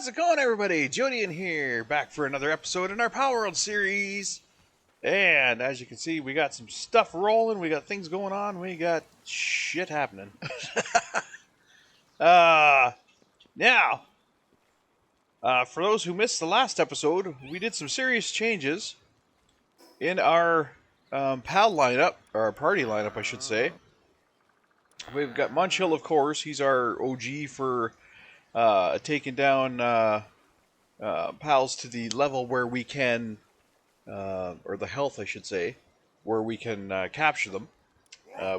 How's it going, everybody? Jody in here, back for another episode in our Palworld series. And as you can see, we got some stuff rolling, we got things going on, we got shit happening. uh, now, for those who missed the last episode, we did some serious changes in our pal lineup, or our party lineup, I should say. We've got Munchill, of course. He's our OG for taking down pals to the level where we can, or the health, I should say, where we can capture them.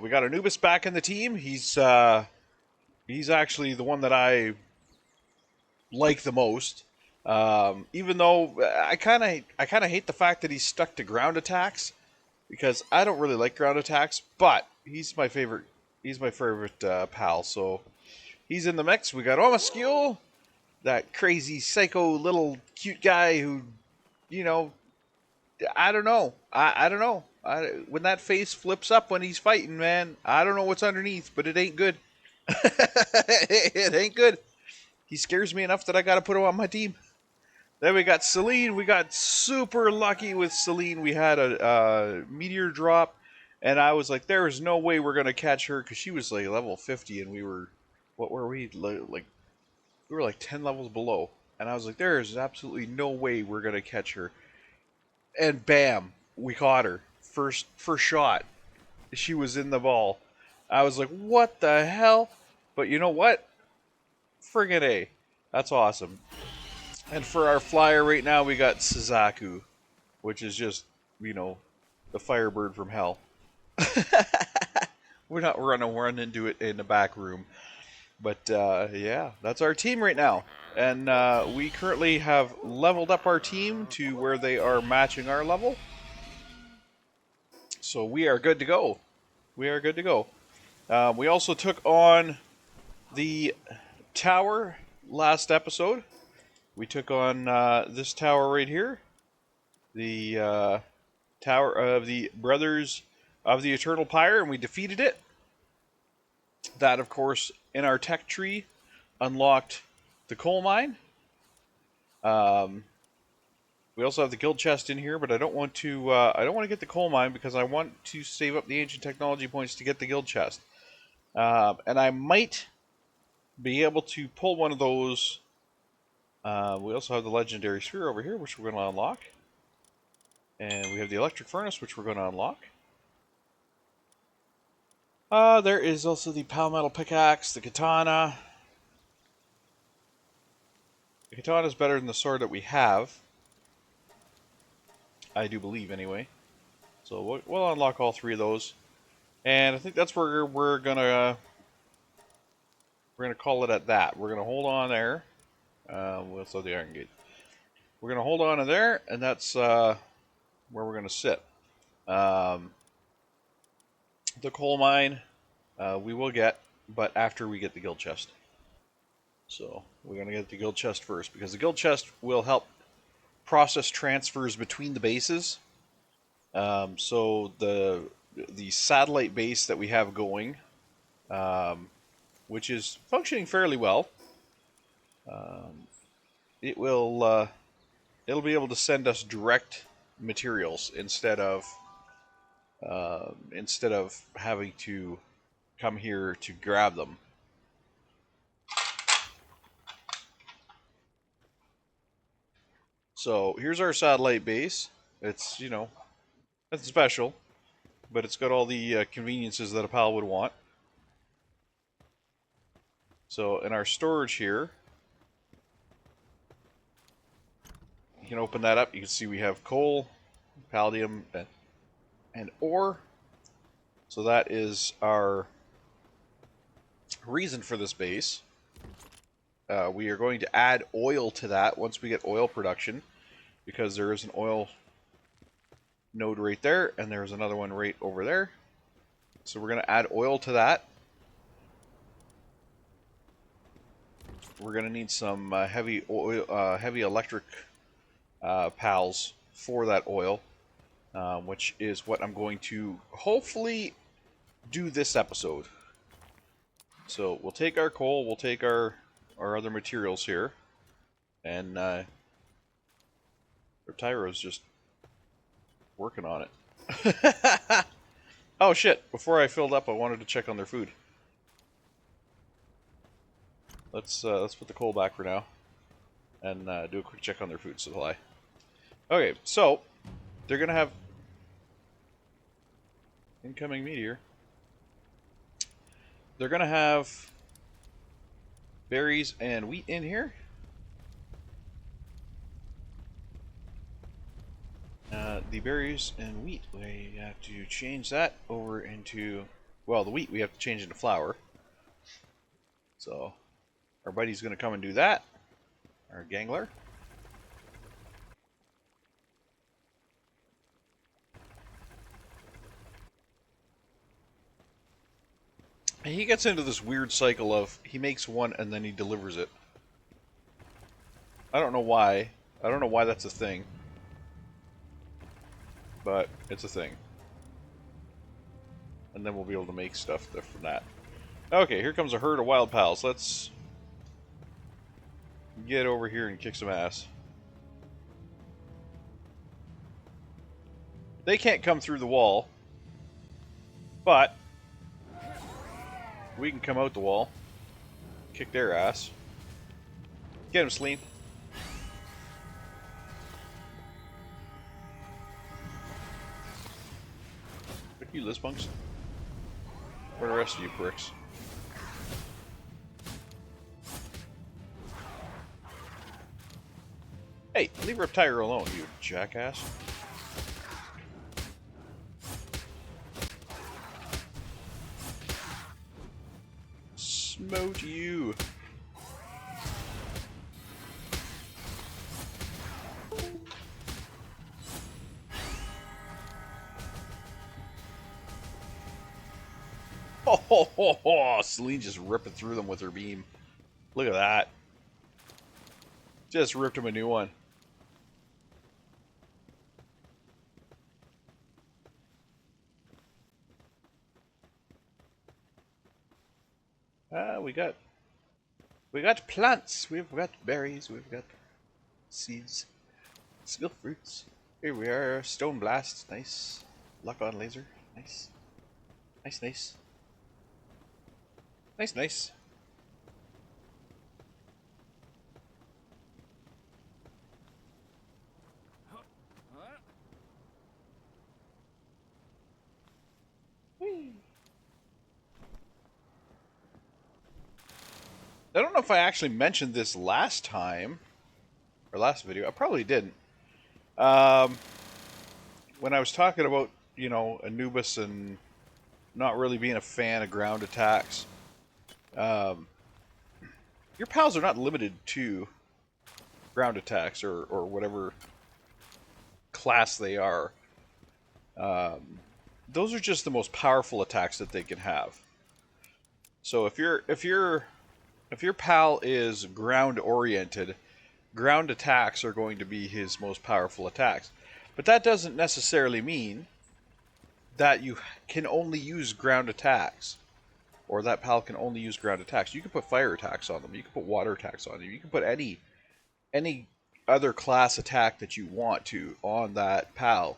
We got Anubis back in the team. He's actually the one that I like the most. Even though I kind of hate the fact that he's stuck to ground attacks, because I don't really like ground attacks. But he's my favorite. He's my favorite pal. So he's in the mix. We got Omaskule, that crazy psycho little cute guy who, I don't know. I don't know. When that face flips up when he's fighting, man, I don't know what's underneath, but it ain't good. It ain't good. He scares me enough that I gotta put him on my team. Then we got Celine. We got super lucky with Celine. We had a meteor drop, and I was like, there is no way we're gonna catch her, because she was like level 50, and we were, what were we, like, we were like 10 levels below. And I was like, there is absolutely no way we're gonna catch her. And bam, we caught her. First shot, she was in the ball. I was like, what the hell? But you know what? Friggin' A. That's awesome. And for our flyer right now, we got Suzaku, which is just, the Firebird from hell. We're not run into it in the back room. But, yeah, that's our team right now. And we currently have leveled up our team to where they are matching our level. So we are good to go. We are good to go. We also took on the tower last episode. We took on this tower right here. The Tower of the Brothers of the Eternal Pyre, and we defeated it. That, of course, in our tech tree, unlocked the coal mine. We also have the guild chest in here, but I don't want to. I don't want to get the coal mine because I want to save up the ancient technology points to get the guild chest. And I might be able to pull one of those. We also have the legendary sphere over here, which we're going to unlock, and we have the electric furnace, which we're going to unlock. There is also the palmetto pickaxe, the katana. The katana is better than the sword that we have. I do believe, anyway. So we'll unlock all three of those. And I think that's where we're gonna call it at that. We're gonna hold on there. We also have the iron gate. We're gonna hold on to there, and that's where we're gonna sit. The coal mine we will get, but after we get the guild chest. So we're gonna get the guild chest first, because the guild chest will help process transfers between the bases. So the satellite base that we have going, which is functioning fairly well, it'll be able to send us direct materials instead of having to come here to grab them. So here's our satellite base. It's, it's special, but it's got all the conveniences that a pal would want. So in our storage here, you can open that up. You can see we have coal, palladium, and ore. So that is our reason for this base. We are going to add oil to that once we get oil production, because there is an oil node right there, and there's another one right over there. So we're going to add oil to that. We're going to need some heavy electric pals for that oil, which is what I'm going to hopefully do this episode. So we'll take our coal, we'll take our other materials here, And Tyro's just working on it. Oh shit! Before I filled up, I wanted to check on their food. Let's put the coal back for now, and do a quick check on their food supply. Okay, so they're gonna have incoming meteor. They're gonna have berries and wheat in here. The berries and wheat, we have to change that over into, well, the wheat we have to change into flour. So our buddy's going to come and do that, our gangler. And he gets into this weird cycle of he makes one and then he delivers it. I don't know why. I don't know why that's a thing. But it's a thing. And then we'll be able to make stuff from that. Okay, here comes a herd of wild pals. Let's get over here and kick some ass. They can't come through the wall. But we can come out the wall. Kick their ass. Get him, Sleem. Fuck you, Lizpunks. Where are the rest of you pricks? Hey, leave Reptire alone, you jackass. Smote you. Oh, Celine just ripping through them with her beam. Look at that. Just ripped him a new one. We got plants. We've got berries. We've got seeds. Skill fruits. Here we are. Stone blast. Nice. Lock on laser. Nice. Nice, nice. Nice, nice. Whee. I don't know if I actually mentioned this last time, or last video. I probably didn't. When I was talking about, you know, Anubis and not really being a fan of ground attacks, your pals are not limited to ground attacks or whatever class they are. Those are just the most powerful attacks that they can have. So if your pal is ground oriented, ground attacks are going to be his most powerful attacks. But that doesn't necessarily mean that you can only use ground attacks, or that pal can only use ground attacks. You can put fire attacks on them. You can put water attacks on them. You can put any other class attack that you want to on that pal.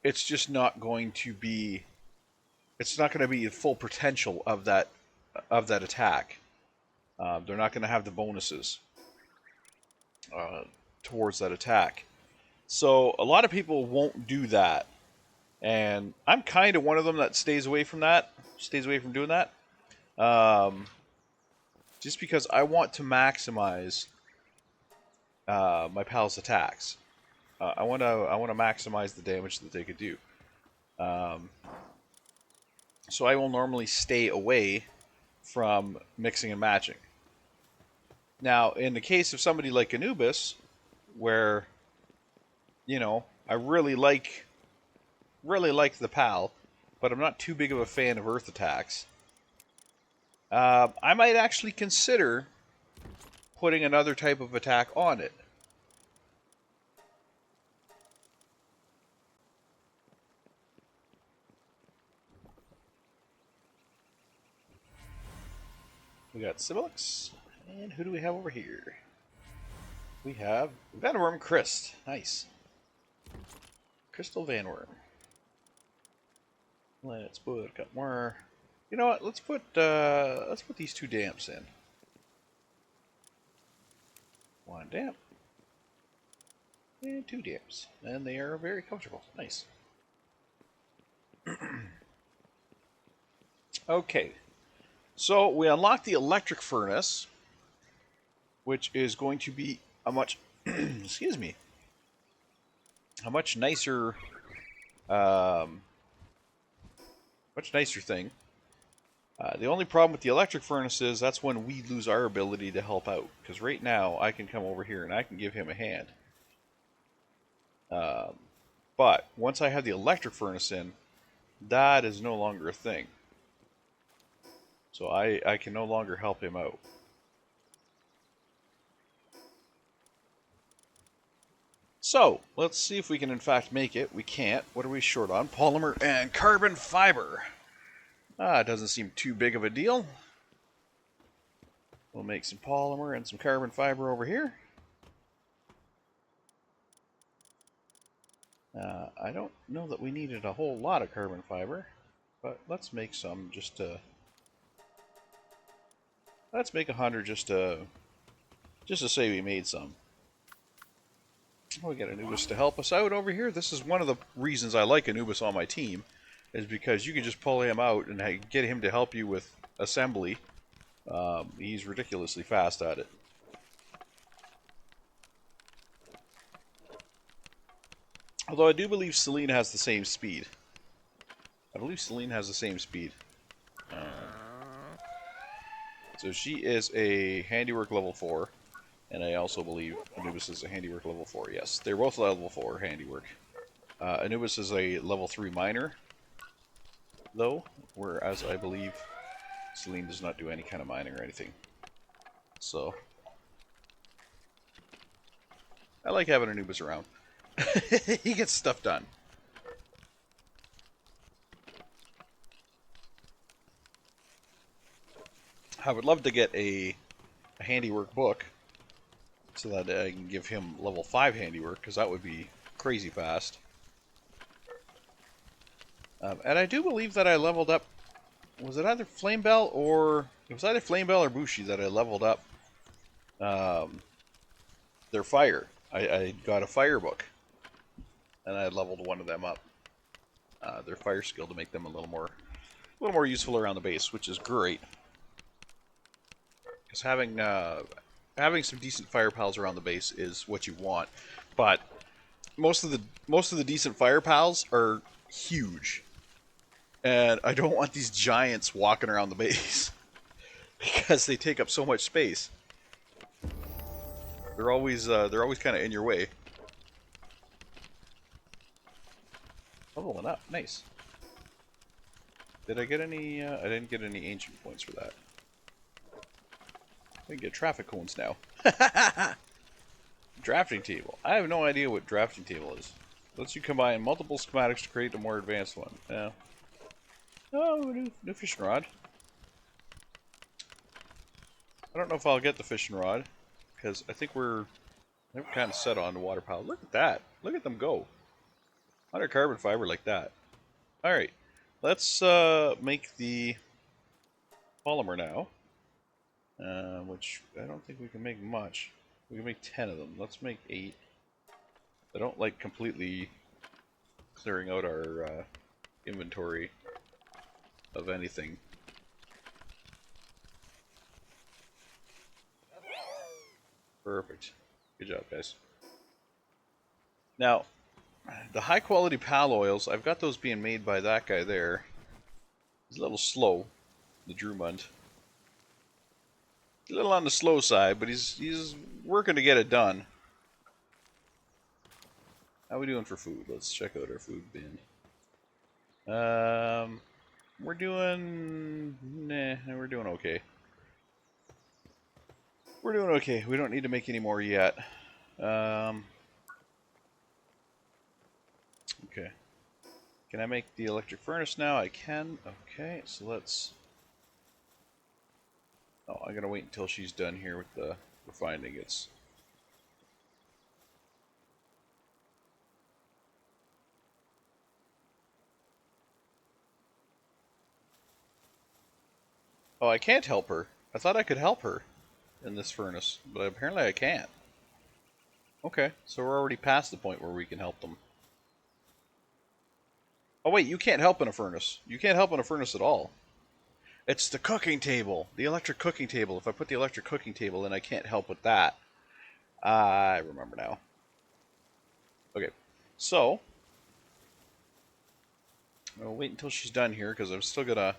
It's just not going to be. It's not going to be the full potential of that attack. They're not going to have the bonuses towards that attack. So a lot of people won't do that. And I'm kind of one of them that stays away from that. Stays away from doing that. Just because I want to maximize my pal's attacks. I want to maximize the damage that they could do. So I will normally stay away from mixing and matching. Now, in the case of somebody like Anubis, where, you know, I really like the PAL, but I'm not too big of a fan of Earth attacks, I might actually consider putting another type of attack on it. We got Sibilix, and who do we have over here? we have Vanworm Crest. Nice. Crystal Vanworm. Let's put a couple more. You know what? Let's put these 2 damps in. 1 damp and 2 damps, and they are very comfortable. Nice. Okay, so we unlocked the electric furnace, which is going to be a much excuse me, a much nicer thing. The only problem with the electric furnace is that's when we lose our ability to help out. Because right now I can come over here and I can give him a hand. But once I have the electric furnace in, that is no longer a thing. So I can no longer help him out. So, let's see if we can in fact make it. We can't. What are we short on? Polymer and carbon fiber. It doesn't seem too big of a deal. We'll make some polymer and some carbon fiber over here. I don't know that we needed a whole lot of carbon fiber, but let's make some just to... Let's make 100 just to say we made some. We got Anubis to help us out over here. This is one of the reasons I like Anubis on my team, is because you can just pull him out and get him to help you with assembly. He's ridiculously fast at it. Although I do believe Selene has the same speed. So she is a handiwork level 4. And I also believe Anubis is a handiwork level 4. Yes, they're both level 4 handiwork. Anubis is a level 3 miner, though, whereas I believe Selene does not do any kind of mining or anything. So, I like having Anubis around. He gets stuff done. I would love to get a handiwork book, so that I can give him level 5 handiwork, because that would be crazy fast. And I do believe that I leveled up... Was it either Flamebell or... It was either Flamebell or Bushi that I leveled up their fire. I got a fire book, and I leveled one of them up. Their fire skill to make them a little more useful around the base, which is great. Because having some decent fire pals around the base is what you want, but most of the decent fire pals are huge, and I don't want these giants walking around the base because they take up so much space. They're always kind of in your way. Leveling up, nice. Did I get any? I didn't get any ancient points for that. We can get traffic cones now. Drafting table. I have no idea what drafting table is. Lets you combine multiple schematics to create a more advanced one. Yeah. Oh, new fishing rod. I don't know if I'll get the fishing rod, because I think we're kind of set on the water power. Look at that. Look at them go. 100 carbon fiber like that. Alright. Let's make the polymer now. Which I don't think we can make much. We can make 10 of them. Let's make 8. I don't like completely clearing out our inventory of anything. Perfect. Good job, guys. Now, the high quality pal oils, I've got those being made by that guy there. He's a little slow, the Drumund. A little on the slow side, but he's working to get it done. How are we doing for food? Let's check out our food bin. We're doing... Nah, we're doing okay. We're doing okay. We don't need to make any more yet. Okay. Can I make the electric furnace now? I can. Okay, so let's... Oh, I'm gonna wait until she's done here with the refined ingots. Oh, I can't help her. I thought I could help her in this furnace, but apparently I can't. Okay, so we're already past the point where we can help them. Oh wait, you can't help in a furnace. You can't help in a furnace at all. It's the cooking table. The electric cooking table. If I put the electric cooking table in, I can't help with that. I remember now. Okay, so I'll wait until she's done here because I'm still gonna.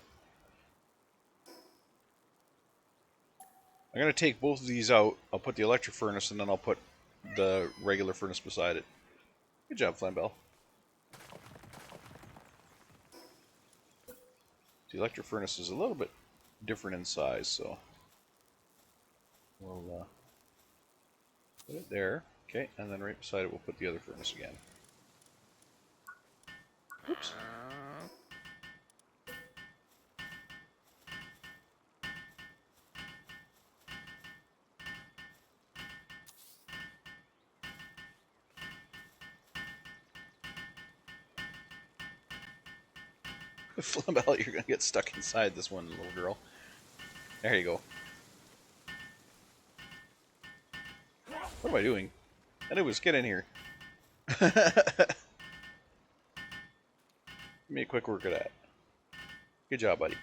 I'm gonna take both of these out. I'll put the electric furnace and then I'll put the regular furnace beside it. Good job, Flambell. The electric furnace is a little bit different in size, so we'll put it there. Okay, and then right beside it we'll put the other furnace again. Oops. Flambell, you're gonna get stuck inside this one, little girl. There you go. What am I doing? Anyways, get in here. Give me a quick work of that. Good job, buddy.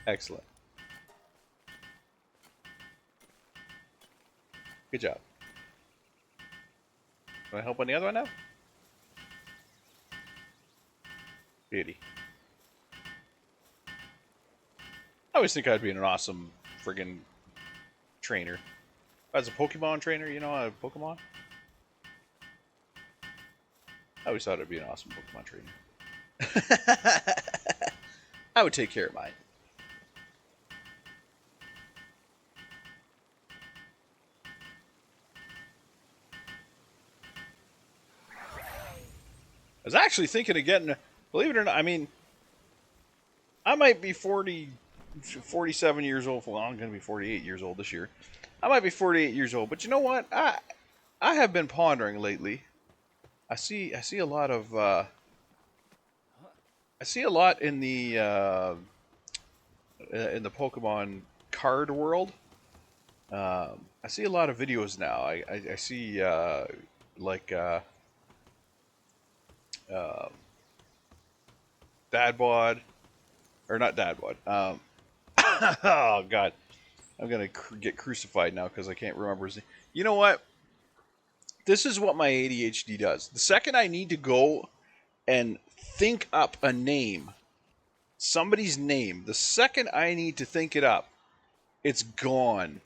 Excellent. Good job. Can I help on the other one now? Beauty. I always think I'd be an awesome friggin' trainer. As a Pokemon trainer, you know, a Pokemon? I always thought it'd be an awesome Pokemon trainer. I would take care of mine. I was actually thinking of getting, believe it or not, I mean, I might be 47 years old. Well, I'm going to be 48 years old this year. I might be 48 years old, but you know what? I have been pondering lately. I see a lot of I see a lot in the Pokemon card world. I see a lot of videos now. I see like Dadbod, or not Dadbod. Oh God, I'm gonna get crucified now because I can't remember his name. You know what? This is what my ADHD does. The second I need to go and think up a name, somebody's name, the second I need to think it up, it's gone.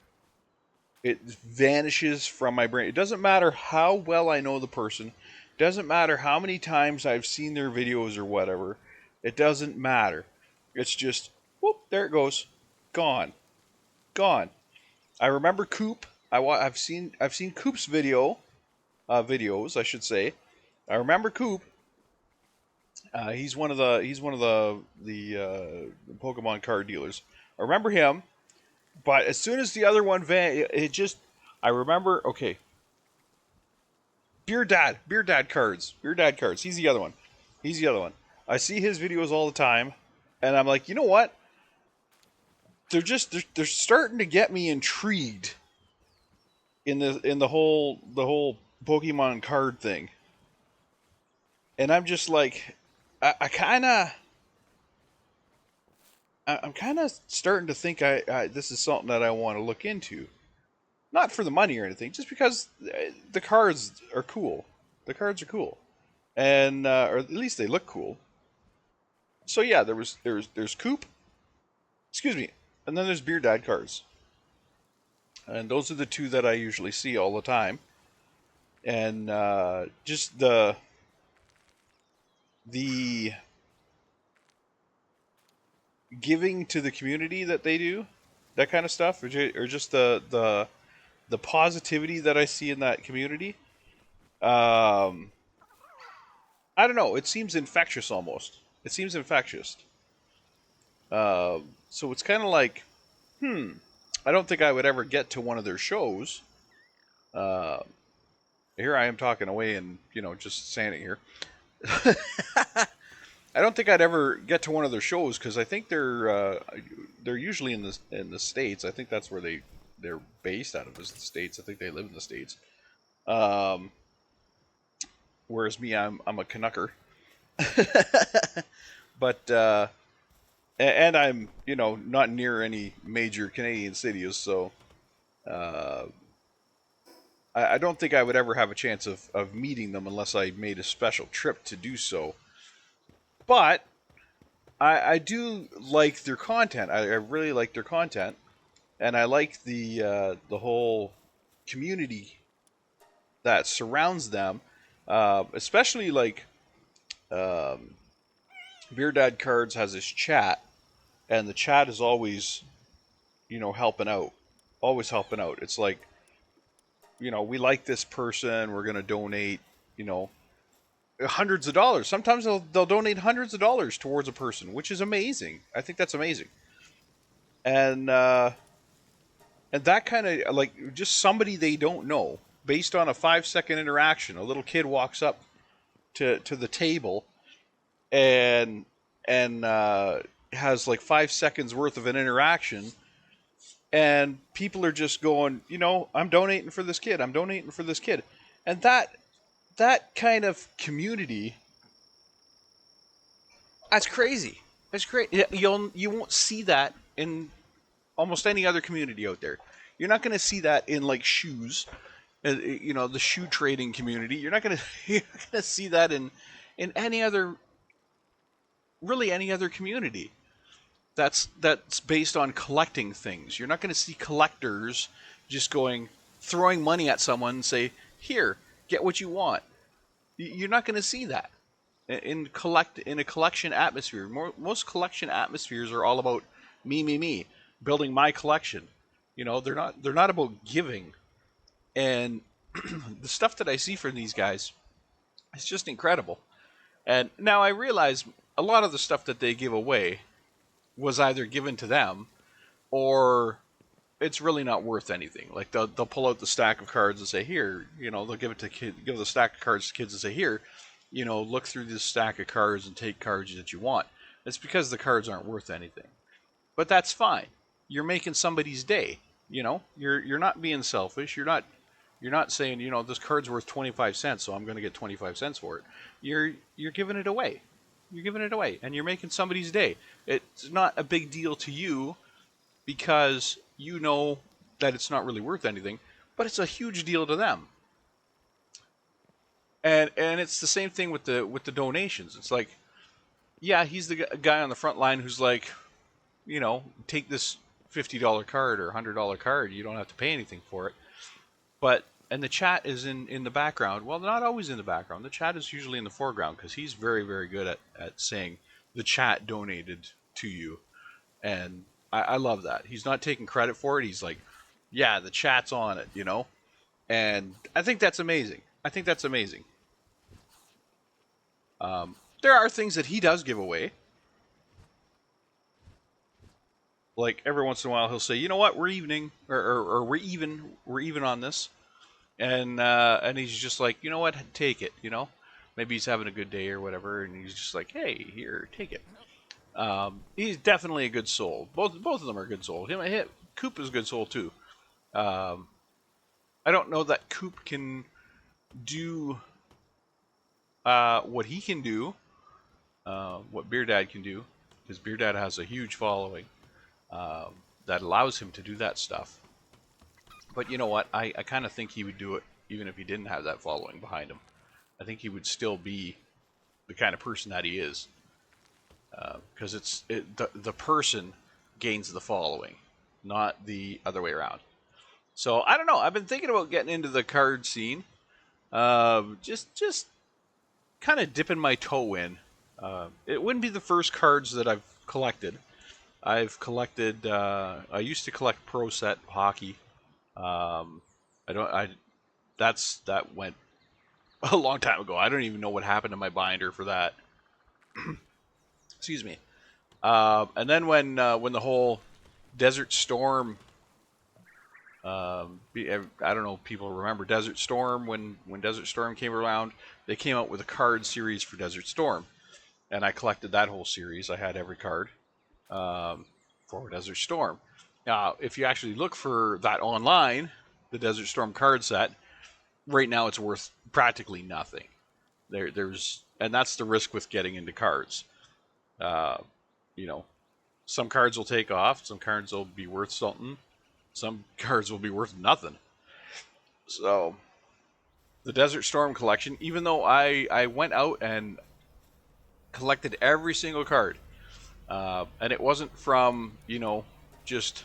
It vanishes from my brain. It doesn't matter how well I know the person. It doesn't matter how many times I've seen their videos or whatever. It doesn't matter. It's just, whoop, there it goes. Gone. Gone. I remember Coop. I've seen Coop's videos, I should say. I remember Coop. He's one of the Pokemon card dealers. I remember him, but as soon as the other one I remember. Okay, Beer Dad cards. He's the other one. I see his videos all the time, and I'm like, you know what? They're starting to get me intrigued in the whole Pokemon card thing. And I'm just like, I'm kind of starting to think this is something that I want to look into. Not for the money or anything, just because the cards are cool. The cards are cool, and or at least they look cool. So yeah, there's Coop, excuse me, and then there's Beer Dad cards, and those are the two that I usually see all the time. And just the giving to the community that they do, that kind of stuff, or just the positivity that I see in that community. I don't know. It seems infectious almost. It seems infectious. So it's kind of like, I don't think I would ever get to one of their shows. Here I am talking away and, just saying it here. I don't think I'd ever get to one of their shows because I think they're usually in the States. I think that's where they're based out of, is the States. I think they live in the States. Um, Whereas me, I'm a Canucker. But and I'm not near any major Canadian cities, so uh, I don't think I would ever have a chance of meeting them unless I made a special trip to do so. But I do like their content. I really like their content, and I like the whole community that surrounds them, especially like um, Beer Dad Cards has this chat, and the chat is always helping out, always helping out. It's like we like this person, we're gonna donate, you know, hundreds of dollars. Sometimes they'll donate hundreds of dollars towards a person, which is amazing. I think that's amazing. And and that kind of like just somebody they don't know, based on a 5 second interaction. A little kid walks up to the table and and has like 5 seconds worth of an interaction, and people are just going, I'm donating for this kid. I'm donating for this kid, and that kind of community, that's crazy. That's great. You won't see that in almost any other community out there. You're not going to see that in like shoes, the shoe trading community. You're not going to you're going to see that in any other, really any other community. That's based on collecting things. You're not going to see collectors just throwing money at someone and say, "Here, get what you want." You're not going to see that in a collection atmosphere. Most collection atmospheres are all about me, me, me, building my collection. They're not about giving. And the stuff that I see from these guys is just incredible. And now I realize a lot of the stuff that they give away was either given to them or it's really not worth anything. Like they'll pull out the stack of cards and say, "Here," they'll give it to give the stack of cards to kids and say, "Here, look through this stack of cards and take cards that you want." It's because the cards aren't worth anything. But that's fine. You're making somebody's day. You're not being selfish. You're not saying, this card's worth 25 cents, so I'm going to get 25 cents for it. You're giving it away. You're giving it away, and you're making somebody's day. It's not a big deal to you because you know that it's not really worth anything, but it's a huge deal to them. And it's the same thing with the donations. It's like, yeah, he's the guy on the front line who's like, take this $50 card or $100 card. You don't have to pay anything for it. And the chat is in the background. Well, not always in the background. The chat is usually in the foreground because he's very, very good at saying the chat donated to you. And I love that. He's not taking credit for it. He's like, yeah, the chat's on it, And I think that's amazing. I think that's amazing. There are things that he does give away. Like every once in a while, he'll say, "You know what? We're evening, or we're even on this," and he's just like, "You know what? Take it." Maybe he's having a good day or whatever, and he's just like, "Hey, here, take it." He's definitely a good soul. Both of them are good soul. Coop is a good soul too. I don't know that Coop can do what he can do, what Beer Dad can do, because Beer Dad has a huge following that allows him to do that stuff. But you know what? I kind of think he would do it even if he didn't have that following behind him. I think he would still be the kind of person that he is. Because the person gains the following, not the other way around. So I don't know. I've been thinking about getting into the card scene. Just kind of dipping my toe in. It wouldn't be the first cards that I've collected. I've collected. I used to collect Pro Set hockey. I don't. That went a long time ago. I don't even know what happened to my binder for that. Excuse me. And then when the whole Desert Storm, I don't know if people remember Desert Storm. When Desert Storm came around, they came out with a card series for Desert Storm. and I collected that whole series. I had every card for Desert Storm. Now, if you actually look for that online, the Desert Storm card set, right now it's worth practically nothing. And that's the risk with getting into cards. You know, some cards will take off, some cards will be worth something, some cards will be worth nothing. So, the Desert Storm collection, even though I went out and collected every single card, and it wasn't from, just,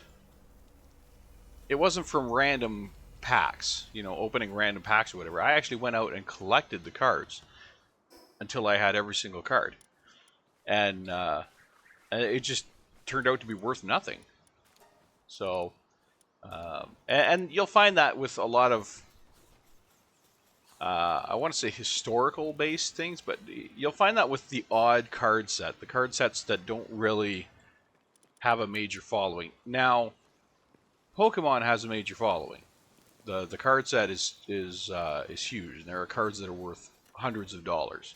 it wasn't from random packs, opening random packs or whatever. I actually went out and collected the cards until I had every single card. And it just turned out to be worth nothing. So, and you'll find that with a lot of, I want to say historical based things, but you'll find that with the odd card set, the card sets that don't really have a major following. Now, Pokemon has a major following. The card set is huge, and there are cards that are worth hundreds of dollars.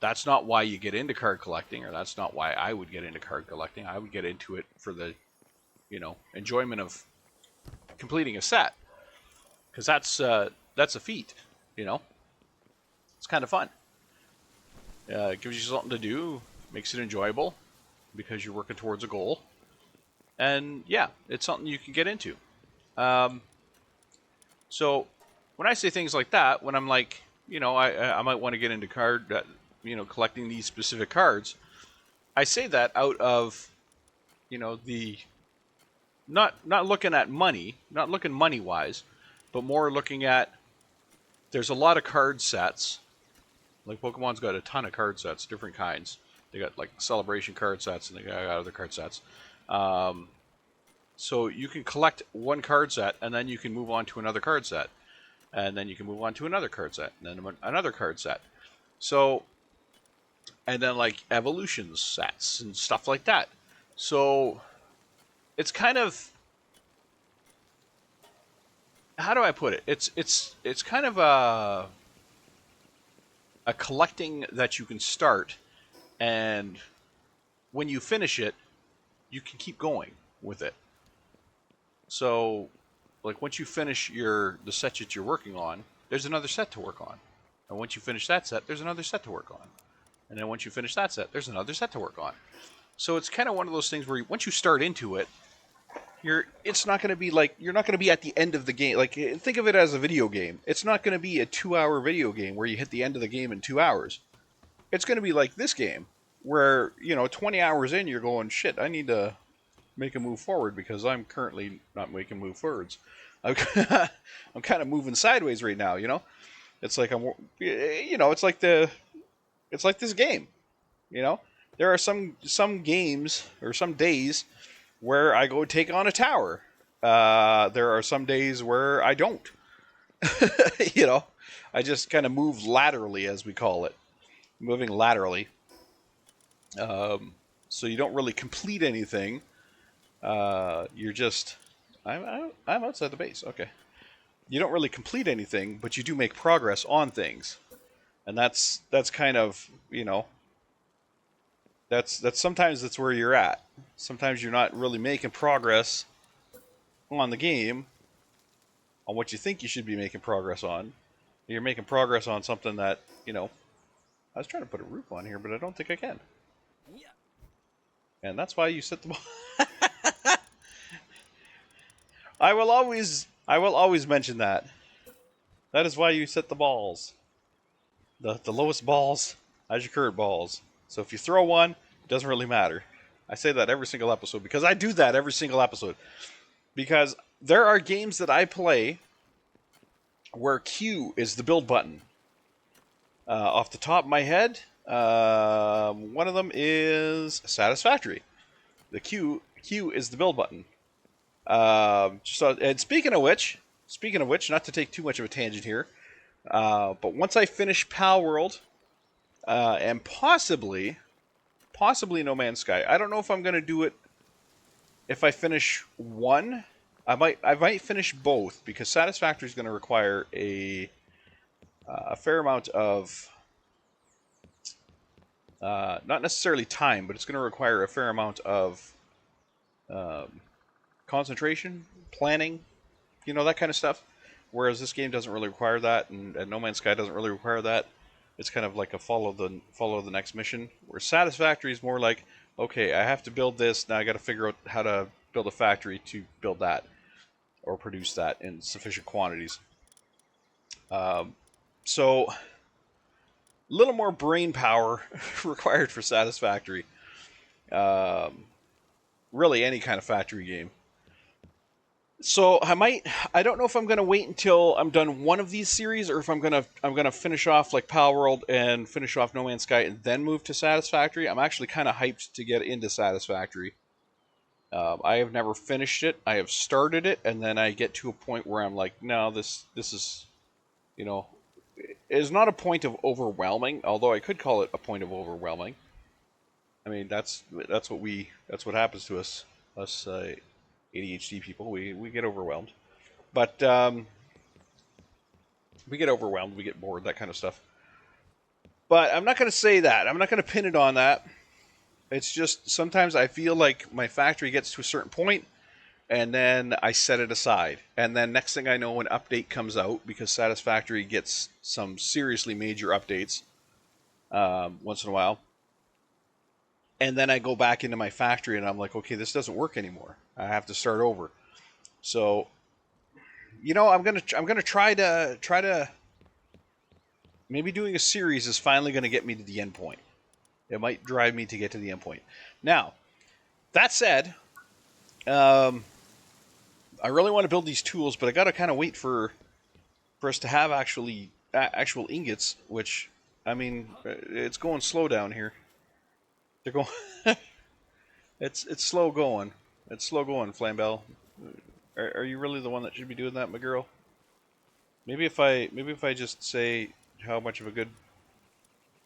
That's not why you get into card collecting, or that's not why I would get into card collecting. I would get into it for the, enjoyment of completing a set, because that's a feat. It's kind of fun. It gives you something to do, makes it enjoyable, because you're working towards a goal, and yeah, it's something you can get into. So when I say things like that, when I'm like, I might want to get into collecting these specific cards, I say that out of, the not looking at money, not looking money wise, but more looking at, there's a lot of card sets. Like Pokemon's got a ton of card sets, different kinds. They got like celebration card sets, and they got other card sets. So you can collect one card set, and then you can move on to another card set. And then you can move on to another card set, and then another card set. So, and then like evolution sets and stuff like that. So, it's kind of, how do I put it? It's kind of a collecting that you can start, and when you finish it, you can keep going with it. So, like once you finish the set that you're working on, there's another set to work on. And once you finish that set, there's another set to work on. And then once you finish that set, there's another set to work on. So it's kind of one of those things where once you start into it, it's not going to be like, you're not going to be at the end of the game. Like, think of it as a video game. It's not going to be a 2-hour video game where you hit the end of the game in 2 hours. It's going to be like this game where, 20 hours in, you're going, shit, I need to make a move forward because I'm currently not making move forwards. I'm kind of moving sideways right now, It's like it's like this game, There are some games or some days where I go take on a tower. There are some days where I don't. I just kind of move laterally, as we call it, moving laterally. So you don't really complete anything. You're just, I'm outside the base. Okay. You don't really complete anything, but you do make progress on things. And that's kind of, sometimes that's where you're at. Sometimes you're not really making progress on the game, on what you think you should be making progress on. You're making progress on something that, I was trying to put a roof on here, but I don't think I can. And that's why you set the ball. I will always mention that. That is why you set the balls. The lowest balls as your current balls. So if you throw one, it doesn't really matter. I say that every single episode because I do that every single episode. Because there are games that I play where Q is the build button. Off the top of my head, one of them is Satisfactory. The Q is the build button. And speaking of which, not to take too much of a tangent here, but once I finish Palworld, and possibly No Man's Sky, I don't know if I'm going to do it if I finish one. I might finish both, because Satisfactory is going to require a fair amount of Not necessarily time, but it's going to require a fair amount of concentration, planning, that kind of stuff. Whereas this game doesn't really require that, and No Man's Sky doesn't really require that. It's kind of like a follow the next mission. Where Satisfactory is more like, okay, I have to build this, now I got to figure out how to build a factory to build that or produce that in sufficient quantities. So a little more brain power required for Satisfactory. Really, any kind of factory game. So I don't know if I'm gonna wait until I'm done one of these series, or if I'm gonna finish off like Palworld and finish off No Man's Sky and then move to Satisfactory. I'm actually kind of hyped to get into Satisfactory. I have never finished it. I have started it, and then I get to a point where I'm like, no, this is, is not a point of overwhelming. Although I could call it a point of overwhelming. I mean, that's what happens to us ADHD people. We get overwhelmed, but we get overwhelmed, we get bored, that kind of stuff. But I'm not going to say that. I'm not going to pin it on that. It's just sometimes I feel like my factory gets to a certain point, and then I set it aside. And then next thing I know, an update comes out, because Satisfactory gets some seriously major updates once in a while. And then I go back into my factory, and I'm like, okay, this doesn't work anymore. I have to start over. So, I'm gonna try to. Maybe doing a series is finally going to get me to the end point. It might drive me to get to the end point. Now, that said, I really want to build these tools, but I got to kind of wait for us to have actual ingots. Which, I mean, it's going slow down here. They're going. It's slow going. It's slow going, Flambell. Are you really the one that should be doing that, my girl? Maybe if I just say how much of a good.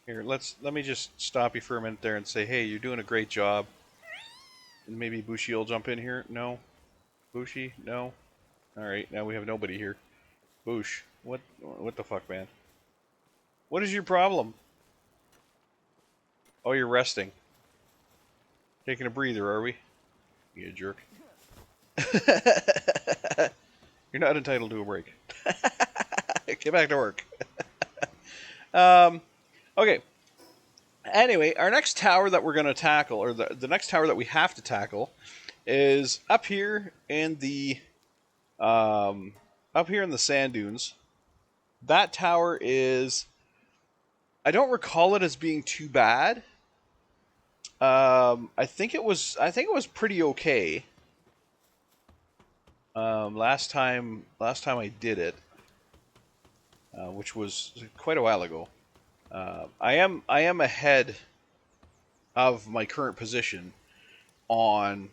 Here, let me just stop you for a minute there and say, hey, you're doing a great job. And maybe Bushi will jump in here. No, Bushi, no. All right, now we have nobody here. Bush, what the fuck, man? What is your problem? Oh, you're resting. Taking a breather, are we? You jerk. You're not entitled to a break. Get back to work. Okay. Anyway, our next tower that we're going to tackle, or the next tower that we have to tackle, is up here in the sand dunes. That tower is. I don't recall it as being too bad. I think it was pretty okay. Last time I did it, which was quite a while ago. I am ahead of my current position on.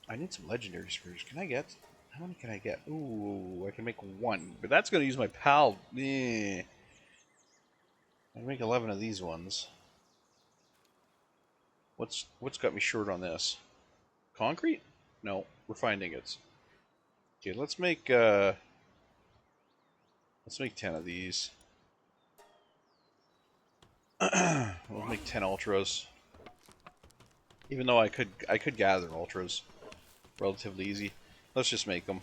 I need some legendary spheres. How many can I get? Ooh, I can make one, but that's going to use my pal. I can make 11 of these ones. What's got me short on this? Concrete? No, refined ingots. Okay, let's make 10 of these. We'll make 10 ultras. Even though I could gather ultras relatively easy. Let's just make them.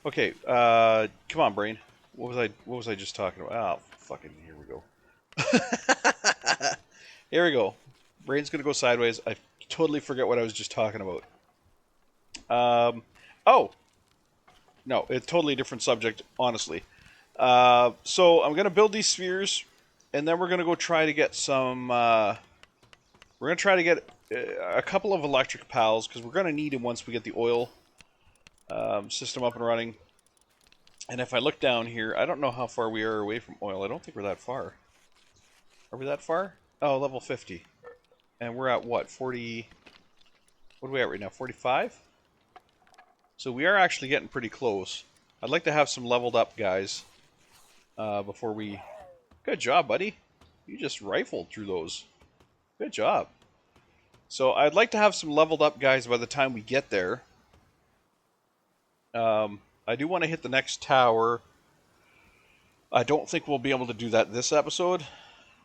Okay, come on, brain. What was I just talking about? Oh, fucking here we go. Here we go. Brain's gonna go sideways. I totally forget what I was just talking about. Oh! No, it's totally a different subject, honestly. So I'm gonna build these spheres, and then we're gonna go try to get some, we're gonna try to get a couple of electric pals, because we're gonna need them once we get the oil system up and running. And if I look down here, I don't know how far we are away from oil. I don't think we're that far. Are we that far? Oh, level 50. And we're at what, 40... What are we at right now, 45? So we are actually getting pretty close. I'd like to have some leveled up guys before we... Good job, buddy. You just rifled through those. Good job. So I'd like to have some leveled up guys by the time we get there. I do want to hit the next tower. I don't think we'll be able to do that this episode.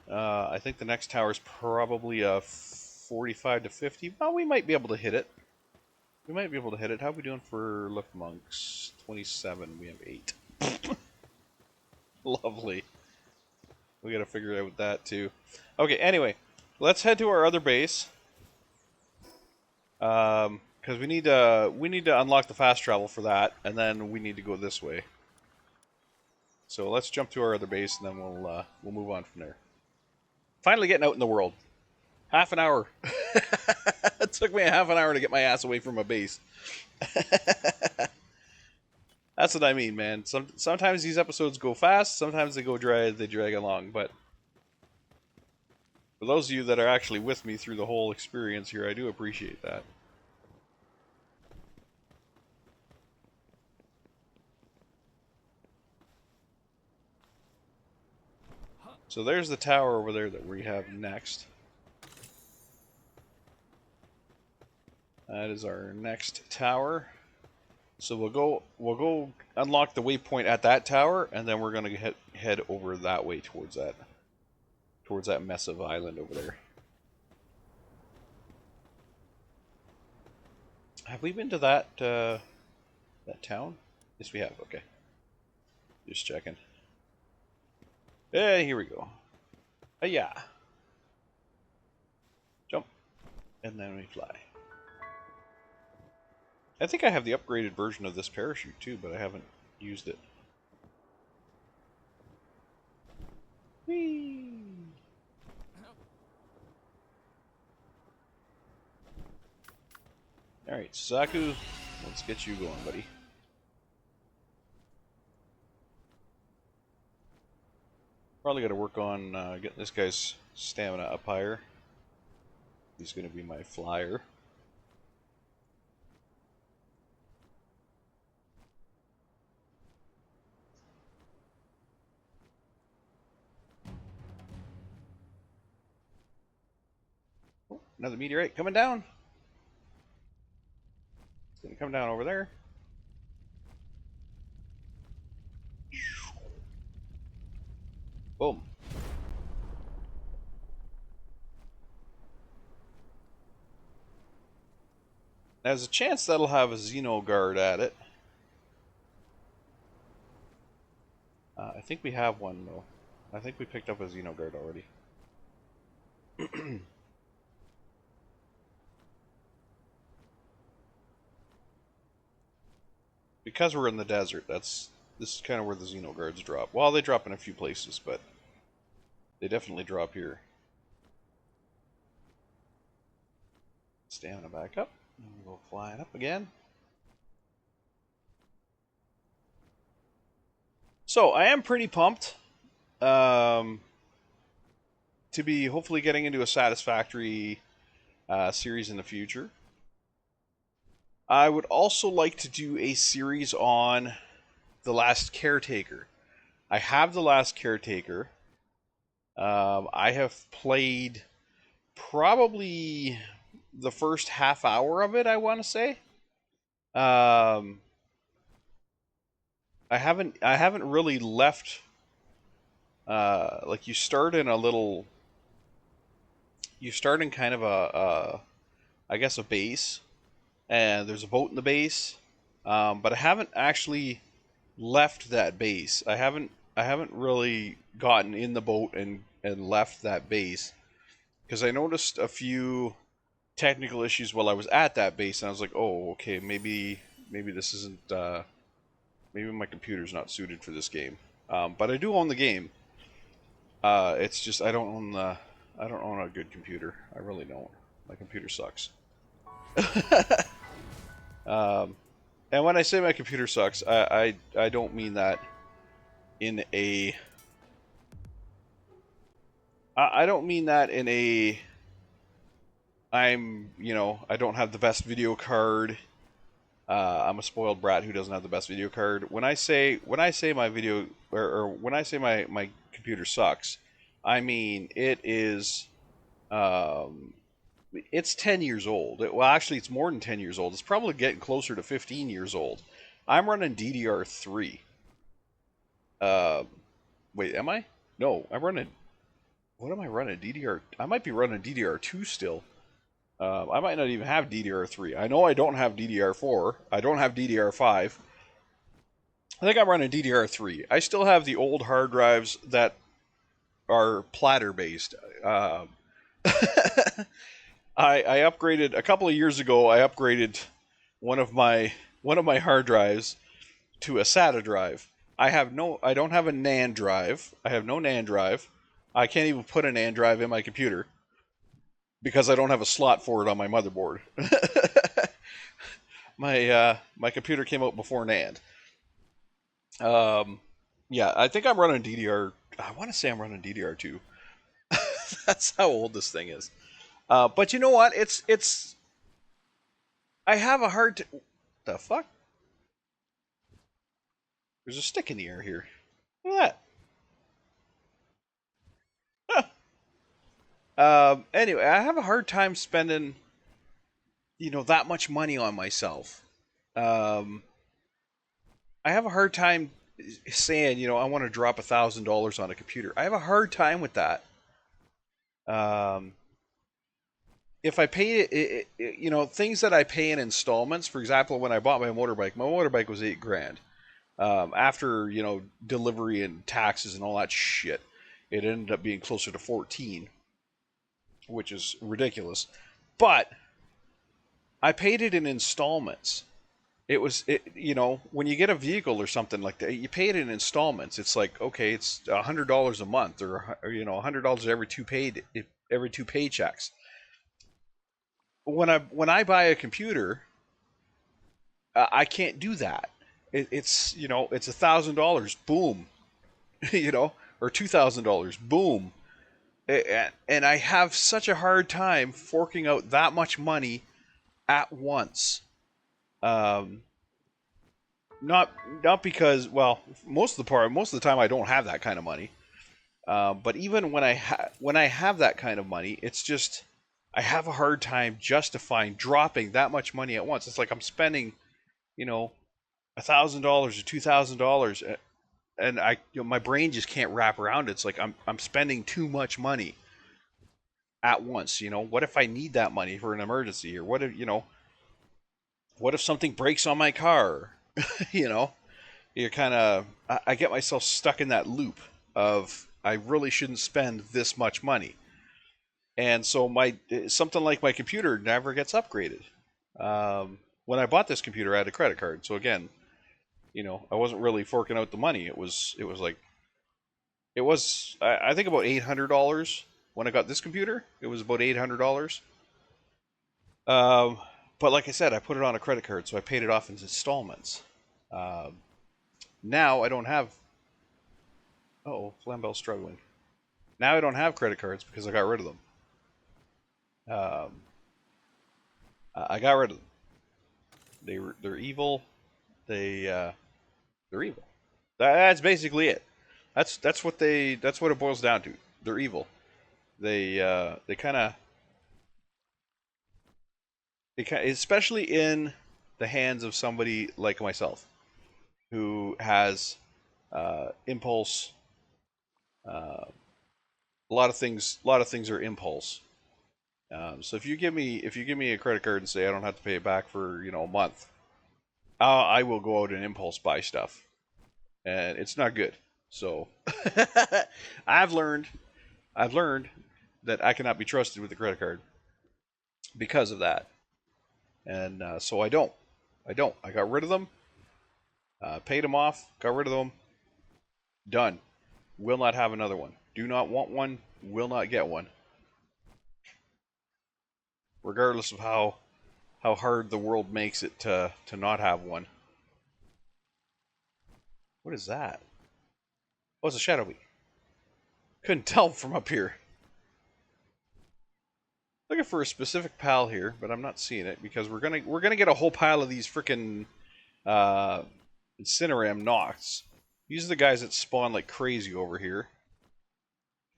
I think the next tower is probably a 45 to 50. Well, we might be able to hit it. We might be able to hit it. How are we doing for Lift Monks? 27. We have 8. Lovely. We gotta figure out that too. Okay, anyway. Let's head to our other base. Because we need to unlock the fast travel for that, and then we need to go this way. So let's jump to our other base, and then we'll move on from there. Finally getting out in the world. Half an hour. It took me a half an hour to get my ass away from a base. That's what I mean, man. Sometimes these episodes go fast, sometimes they drag along, but for those of you that are actually with me through the whole experience here, I do appreciate that. So there's the tower over there that we have next. That is our next tower. So we'll go unlock the waypoint at that tower, and then we're gonna head over that way towards that mess of island over there. Have we been to that town? Yes, we have. Okay, just checking. Hey, here we go. Yeah. Jump, and then we fly. I think I have the upgraded version of this parachute too, but I haven't used it. Whee! Alright, Saku, let's get you going, buddy. Probably got to work on getting this guy's stamina up higher. He's going to be my flyer. Oh, another meteorite coming down. It's going to come down over there. Boom. There's a chance that'll have a Xeno guard at it. I think we have one, though. I think we picked up a Xeno guard already. Because we're in the desert, this is kind of where the Xeno guards drop. Well, they drop in a few places, but they definitely drop here. Stamina back up. And we'll go flying up again. So, I am pretty pumped to be hopefully getting into a satisfactory series in the future. I would also like to do a series on The Last Caretaker. I have The Last Caretaker. I have played probably the first half hour of it, I want to say. I haven't really left. Like you start in kind of I guess a base, and there's a boat in the base, but I haven't actually left that base. I haven't really gotten in the boat and left that base, because I noticed a few technical issues while I was at that base, and I was like, oh, okay, maybe this isn't, maybe my computer's not suited for this game. But I do own the game. It's just I don't own a good computer. I really don't. My computer sucks. And when I say my computer sucks, I don't mean that in a... I don't mean that in a... I don't have the best video card. I'm a spoiled brat who doesn't have the best video card. When I say my video, or when I say my computer sucks, I mean it is... it's 10 years old. Well, actually, it's more than 10 years old. It's probably getting closer to 15 years old. I'm running DDR3. Wait, am I? No, I'm running... What am I running? DDR? I might be running DDR2 still. I might not even have DDR3. I know I don't have DDR4. I don't have DDR5. I think I'm running DDR3. I still have the old hard drives that are platter based. I upgraded a couple of years ago. I upgraded one of my hard drives to a SATA drive. I don't have a NAND drive. I have no NAND drive. I can't even put a NAND drive in my computer because I don't have a slot for it on my motherboard. My computer came out before NAND. Um, yeah, I think I'm running DDR. I want to say I'm running DDR2. That's how old this thing is. But you know what? It's. I have a hard. The fuck? There's a stick in the air here. Look at that. Anyway, I have a hard time spending, that much money on myself. Um, I have a hard time saying, I want to drop $1,000 on a computer. I have a hard time with that. Um, if I pay things that I pay in installments. For example, when I bought my motorbike was $8,000. After delivery and taxes and all that shit, it ended up being closer to 14, which is ridiculous. But I paid it in installments. When you get a vehicle or something like that, you pay it in installments. It's like, okay, it's $100 a month, or $100 every two paychecks. When I buy a computer, I can't do that. It's $1,000, boom, or $2,000, boom, and I have such a hard time forking out that much money at once. Um, not not because, well, most of the time I don't have that kind of money. But even when I have that kind of money, it's just I have a hard time justifying dropping that much money at once. It's like I'm spending, you know, $1,000 or $2,000, and my brain just can't wrap around it. It's like I'm spending too much money at once. What if I need that money for an emergency, or what if something breaks on my car? you know, you're kind of I get myself stuck in that loop of I really shouldn't spend this much money, and so my something like my computer never gets upgraded. When I bought this computer, I had a credit card, so again, I wasn't really forking out the money. It was like I think about $800 when I got this computer. It was about $800. Um, but like I said, I put it on a credit card, so I paid it off in installments. Um, Now I don't have. Oh, Flambell's struggling. Now I don't have credit cards because I got rid of them. Um, I got rid of them. They're evil. They're evil. That's basically it. That's what it boils down to. They're evil. They kind of especially in the hands of somebody like myself who has impulse. Uh, a lot of things are impulse. So if you give me a credit card and say I don't have to pay it back for a month, I will go out and impulse buy stuff, and it's not good. So I've learned I've learned that I cannot be trusted with a credit card because of that, and so I don't. I got rid of them, paid them off, got rid of them. Done. Will not have another one. Do not want one. Will not get one. Regardless of how hard the world makes it to not have one. What is that? Oh, it's a shadow bee. Couldn't tell from up here. Looking for a specific pal here, but I'm not seeing it because we're gonna get a whole pile of these freaking uh, Incineram Nocts. These are the guys that spawn like crazy over here.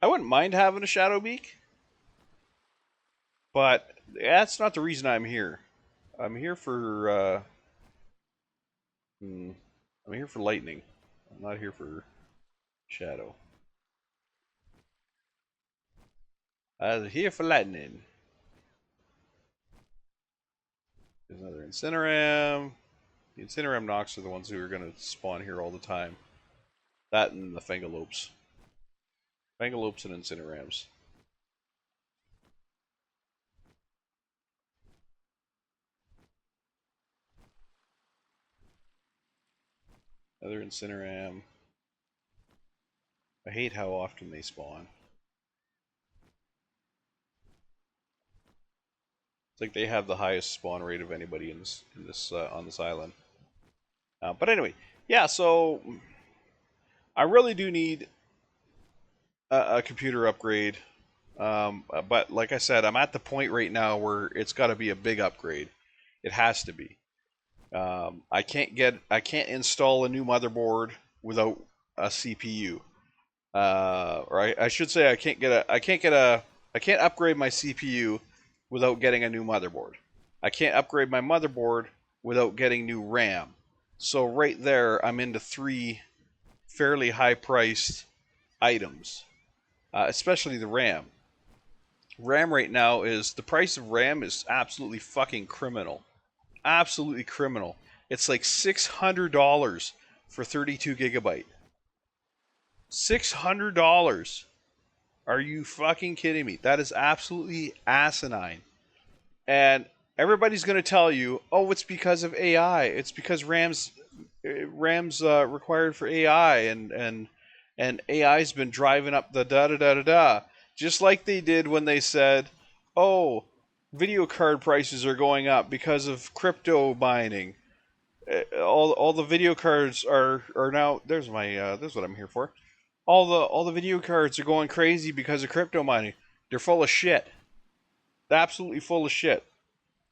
I wouldn't mind having a shadow beak, but that's not the reason I'm here. I'm here for I'm here for lightning. I'm not here for shadow. Here for lightning. There's another Incineram. The Incineram Nox are the ones who are going to spawn here all the time. That and the Fangalopes. Fangalopes and Incinerams. Another Incineram. I hate how often they spawn. It's like they have the highest spawn rate of anybody in this on this island. But anyway, yeah. So I really do need a computer upgrade. But like I said, I'm at the point right now where it's got to be a big upgrade. It has to be. I can't install a new motherboard without a CPU. Or I should say I can't upgrade my CPU without getting a new motherboard. I can't upgrade my motherboard without getting new RAM. So right there, I'm into 3 fairly high-priced items, especially the RAM. RAM right now the price of RAM is absolutely fucking criminal. Absolutely criminal. It's like $600 for 32 gigabyte. $600. Are you fucking kidding me? That is absolutely asinine. And everybody's going to tell you, oh, it's because of AI. It's because RAM's required for AI, and AI's been driving up the da da da da da. Just like they did when they said, oh, video card prices are going up because of crypto mining. All the video cards are now. There's what I'm here for. All the video cards are going crazy because of crypto mining. They're full of shit. They're absolutely full of shit.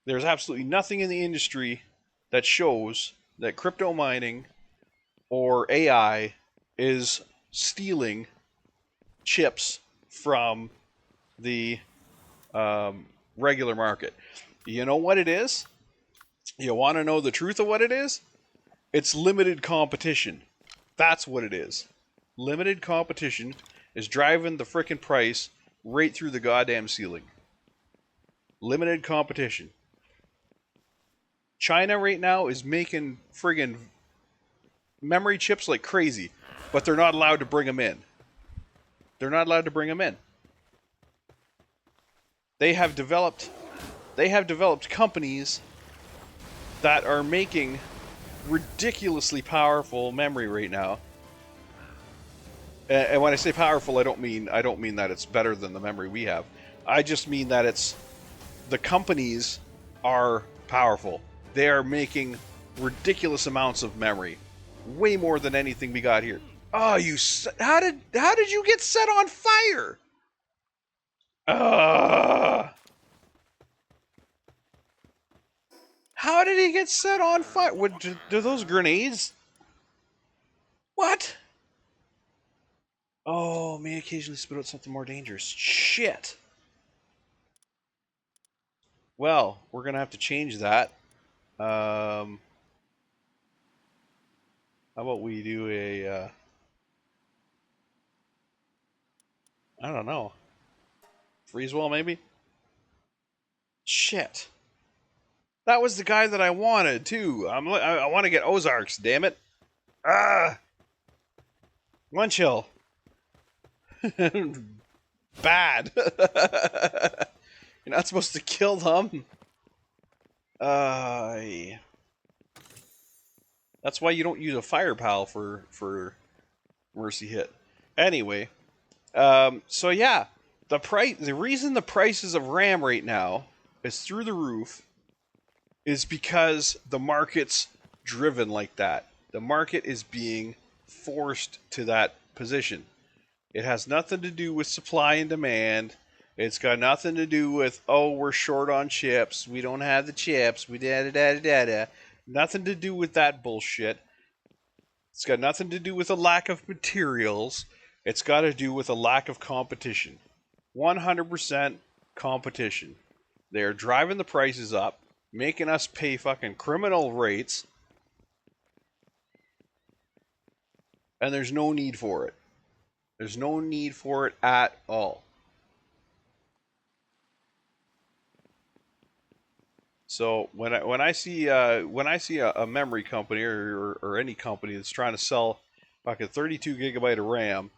There's absolutely nothing in the industry that shows that crypto mining or AI is stealing chips from the regular market. You know what it is? You want to know the truth of what it is? It's limited competition. That's what it is. Limited competition is driving the frickin' price right through the goddamn ceiling. Limited competition. China right now is making friggin' memory chips like crazy, but they're not allowed to bring them in. They're not allowed to bring them in. They have developed companies that are making ridiculously powerful memory right now. And when I say powerful, I don't mean that it's better than the memory we have. I just mean that the companies are powerful. They are making ridiculous amounts of memory, way more than anything we got here. Oh, how did you get set on fire? How did he get set on fire? What do those grenades? What? Oh, may occasionally spit out something more dangerous. Shit. Well, we're gonna have to change that. How about we do I don't know, freeze wall maybe? Shit. That was the guy that I wanted too. I want to get Ozarks. Damn it. One chill. Bad. You're not supposed to kill them. Yeah. That's why you don't use a fire pal for mercy hit. Anyway, so yeah, the reason the prices of RAM right now is through the roof is because the market's driven like that. The market is being forced to that position. It has nothing to do with supply and demand. It's got nothing to do with, oh, we're short on chips. We don't have the chips. We da da da da da. Nothing to do with that bullshit. It's got nothing to do with a lack of materials. It's got to do with a lack of competition. 100% competition. They're driving the prices up, making us pay fucking criminal rates, and there's no need for it. There's no need for it at all. So when I see a memory company or any company that's trying to sell fucking 32 gigabyte of RAM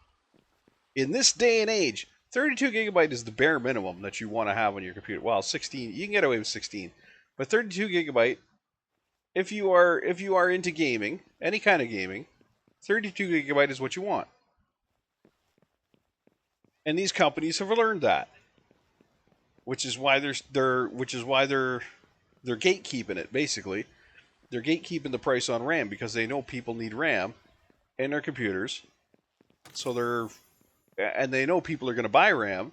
in this day and age, 32 gigabyte is the bare minimum that you want to have on your computer. Well, 16 you can get away with 16, but 32 gigabyte if you are into gaming, any kind of gaming, 32 gigabyte is what you want. And these companies have learned that, which is why they're gatekeeping it. Basically, they're gatekeeping the price on RAM because they know people need RAM in their computers. So they know people are going to buy RAM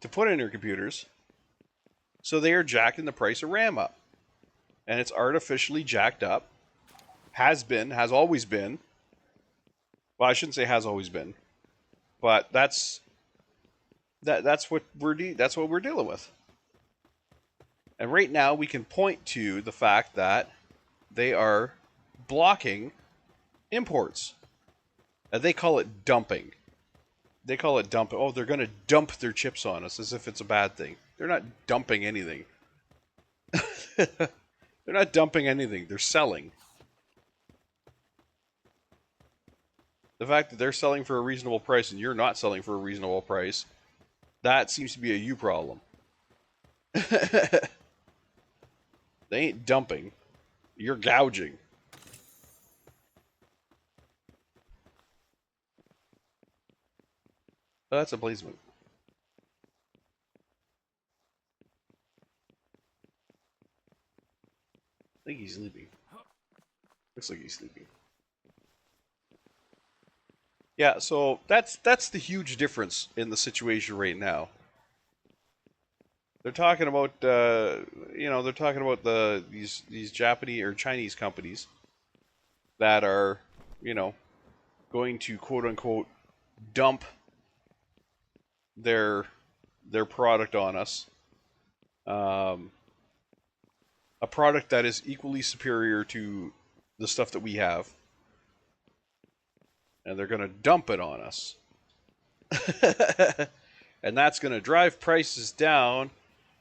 to put in their computers. So they are jacking the price of RAM up, and it's artificially jacked up. Has always been. Well, I shouldn't say has always been, but that's what we're dealing with. And right now we can point to the fact that they are blocking imports. And they call it dumping. They call it dumping. Oh, they're going to dump their chips on us as if it's a bad thing. They're not dumping anything. They're not dumping anything. They're selling. The fact that they're selling for a reasonable price and you're not selling for a reasonable price, that seems to be a you problem. They ain't dumping. You're gouging. Oh, that's a placement. I think he's sleeping. Looks like he's sleeping. Yeah, so that's the huge difference in the situation right now. They're talking about they're talking about these Japanese or Chinese companies that are, going to quote unquote dump their product on us. Um, a product that is equally superior to the stuff that we have, and they're going to dump it on us. And that's going to drive prices down,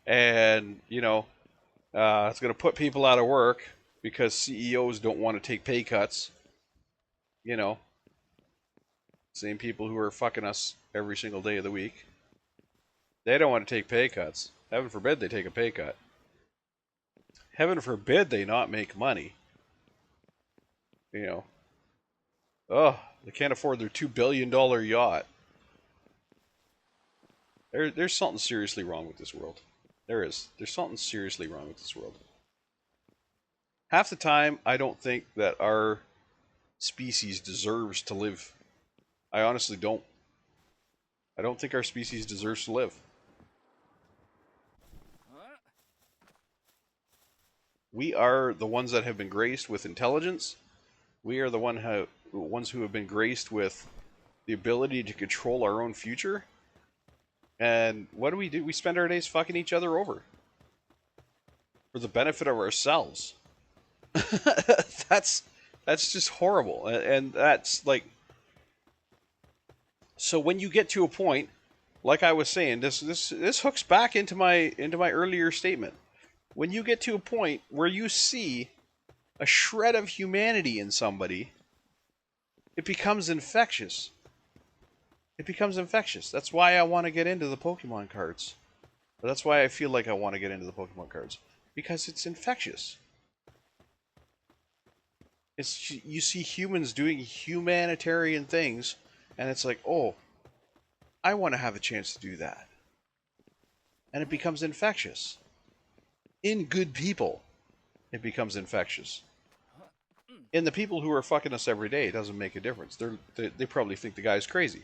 and it's going to put people out of work because CEOs don't want to take pay cuts. You know, same people who are fucking us every single day of the week. They don't want to take pay cuts. Heaven forbid they take a pay cut. Heaven forbid they not make money. Oh, they can't afford their $2 billion yacht. There's something seriously wrong with this world. There is. There's something seriously wrong with this world. Half the time, I don't think that our species deserves to live. I honestly don't. I don't think our species deserves to live. We are the ones that have been graced with intelligence. We are the ones who have been graced with the ability to control our own future. And what do? We spend our days fucking each other over for the benefit of ourselves. that's just horrible, and that's like. So when you get to a point, like I was saying, this hooks back into my earlier statement. When you get to a point where you see a shred of humanity in somebody, it becomes infectious. It becomes infectious. That's why I want to get into the Pokemon cards. But that's why I feel like I want to get into the Pokemon cards. Because it's infectious. You see humans doing humanitarian things, and it's like, oh, I want to have a chance to do that. And it becomes infectious. In good people, it becomes infectious. In the people who are fucking us every day, it doesn't make a difference. They probably think the guy's crazy.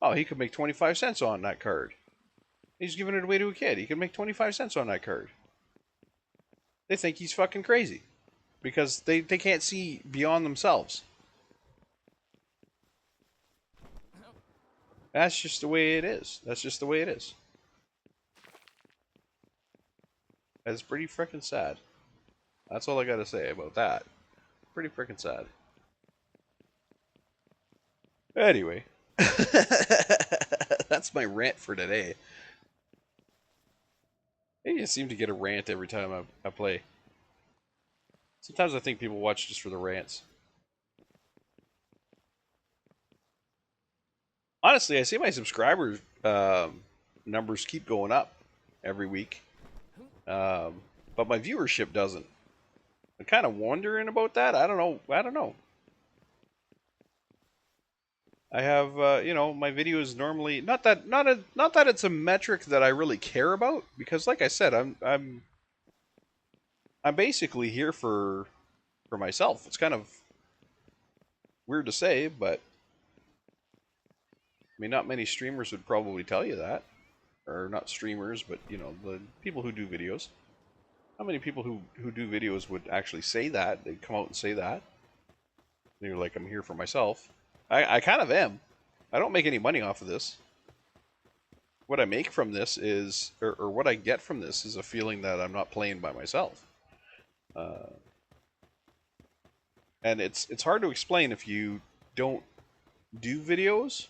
Oh, he could make 25 cents on that card. He's giving it away to a kid. He can make 25 cents on that card. They think he's fucking crazy. Because they can't see beyond themselves. That's just the way it is. That's just the way it is. That's pretty freaking sad. That's all I gotta say about that. Pretty freaking sad. Anyway. That's my rant for today. Maybe I seem to get a rant every time I play. Sometimes I think people watch just for the rants. Honestly, I see my subscribers numbers keep going up every week, but my viewership doesn't. I'm kind of wondering about that. I don't know. I have, my videos normally not that it's a metric that I really care about, because, like I said, I'm basically here for myself. It's kind of weird to say, but I mean, not many streamers would probably tell you that, or not streamers, but the people who do videos. How many people who do videos would actually say that? They'd come out and say that. They're like, I'm here for myself. I kind of am. I don't make any money off of this. What I make from this is, or what I get from this is a feeling that I'm not playing by myself. And it's hard to explain if you don't do videos.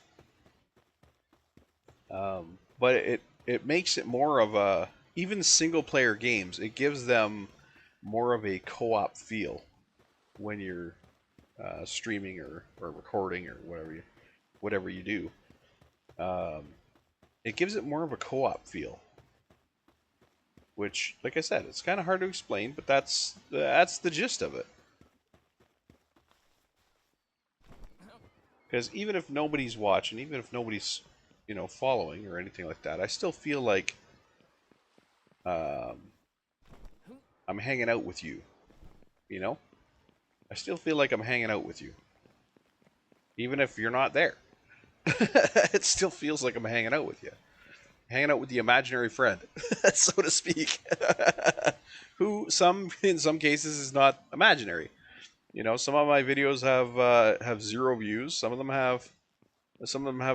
But it makes it more of a, even single player games, it gives them more of a co-op feel when you're streaming or recording or whatever you do. It gives it more of a co-op feel, which, like I said, it's kind of hard to explain, but that's the gist of it. Because even if nobody's watching, even if nobody's following or anything like that, I still feel like I'm hanging out with you. I still feel like I'm hanging out with you, even if you're not there. It still feels like I'm hanging out with you, hanging out with the imaginary friend, so to speak, who in some cases is not imaginary. Some of my videos have 0 views. Some of them have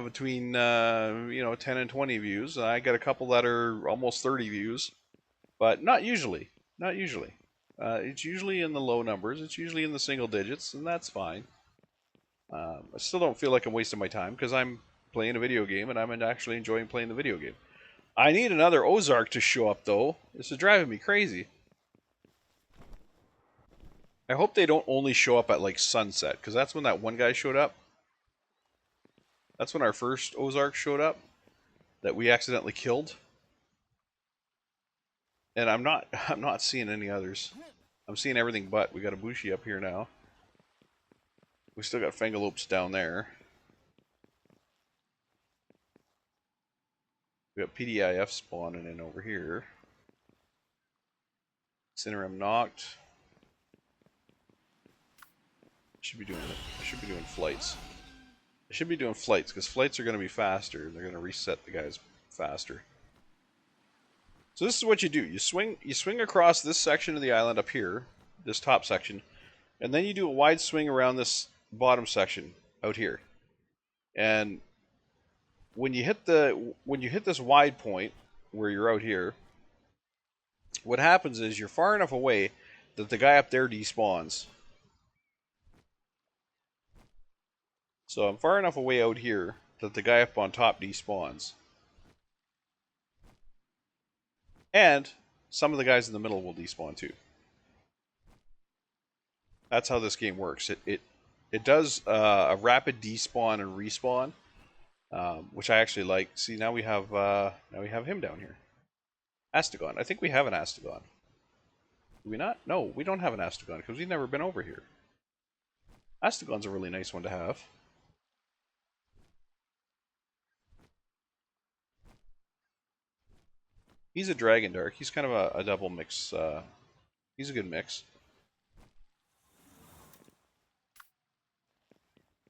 between 10 and 20 views. I got a couple that are almost 30 views, but not usually. Not usually. It's usually in the low numbers. It's usually in the single digits, and that's fine. I still don't feel like I'm wasting my time because I'm playing a video game and I'm actually enjoying playing the video game. I need another Ozark to show up, though. This is driving me crazy. I hope they don't only show up at like sunset, because that's when that one guy showed up. That's when our first Ozark showed up that we accidentally killed. And I'm not seeing any others. I'm seeing everything but. We got a Bushi up here now. We still got Fangalopes down there. We got PDIF spawning in over here. Cinerem knocked. I should be doing flights. I should be doing flights, because flights are going to be faster. They're going to reset the guys faster. So this is what you do. You swing across this section of the island up here, this top section, and then you do a wide swing around this bottom section out here. And when you hit this wide point where you're out here, what happens is you're far enough away that the guy up there despawns. So I'm far enough away out here that the guy up on top despawns. And some of the guys in the middle will despawn too. That's how this game works. It does a rapid despawn and respawn, which I actually like. See, now we have him down here. Astegon. I think we have an Astegon. Do we not? No, we don't have an Astegon because we've never been over here. Astegon's a really nice one to have. He's a Dragon Dark. He's kind of a double mix. He's a good mix.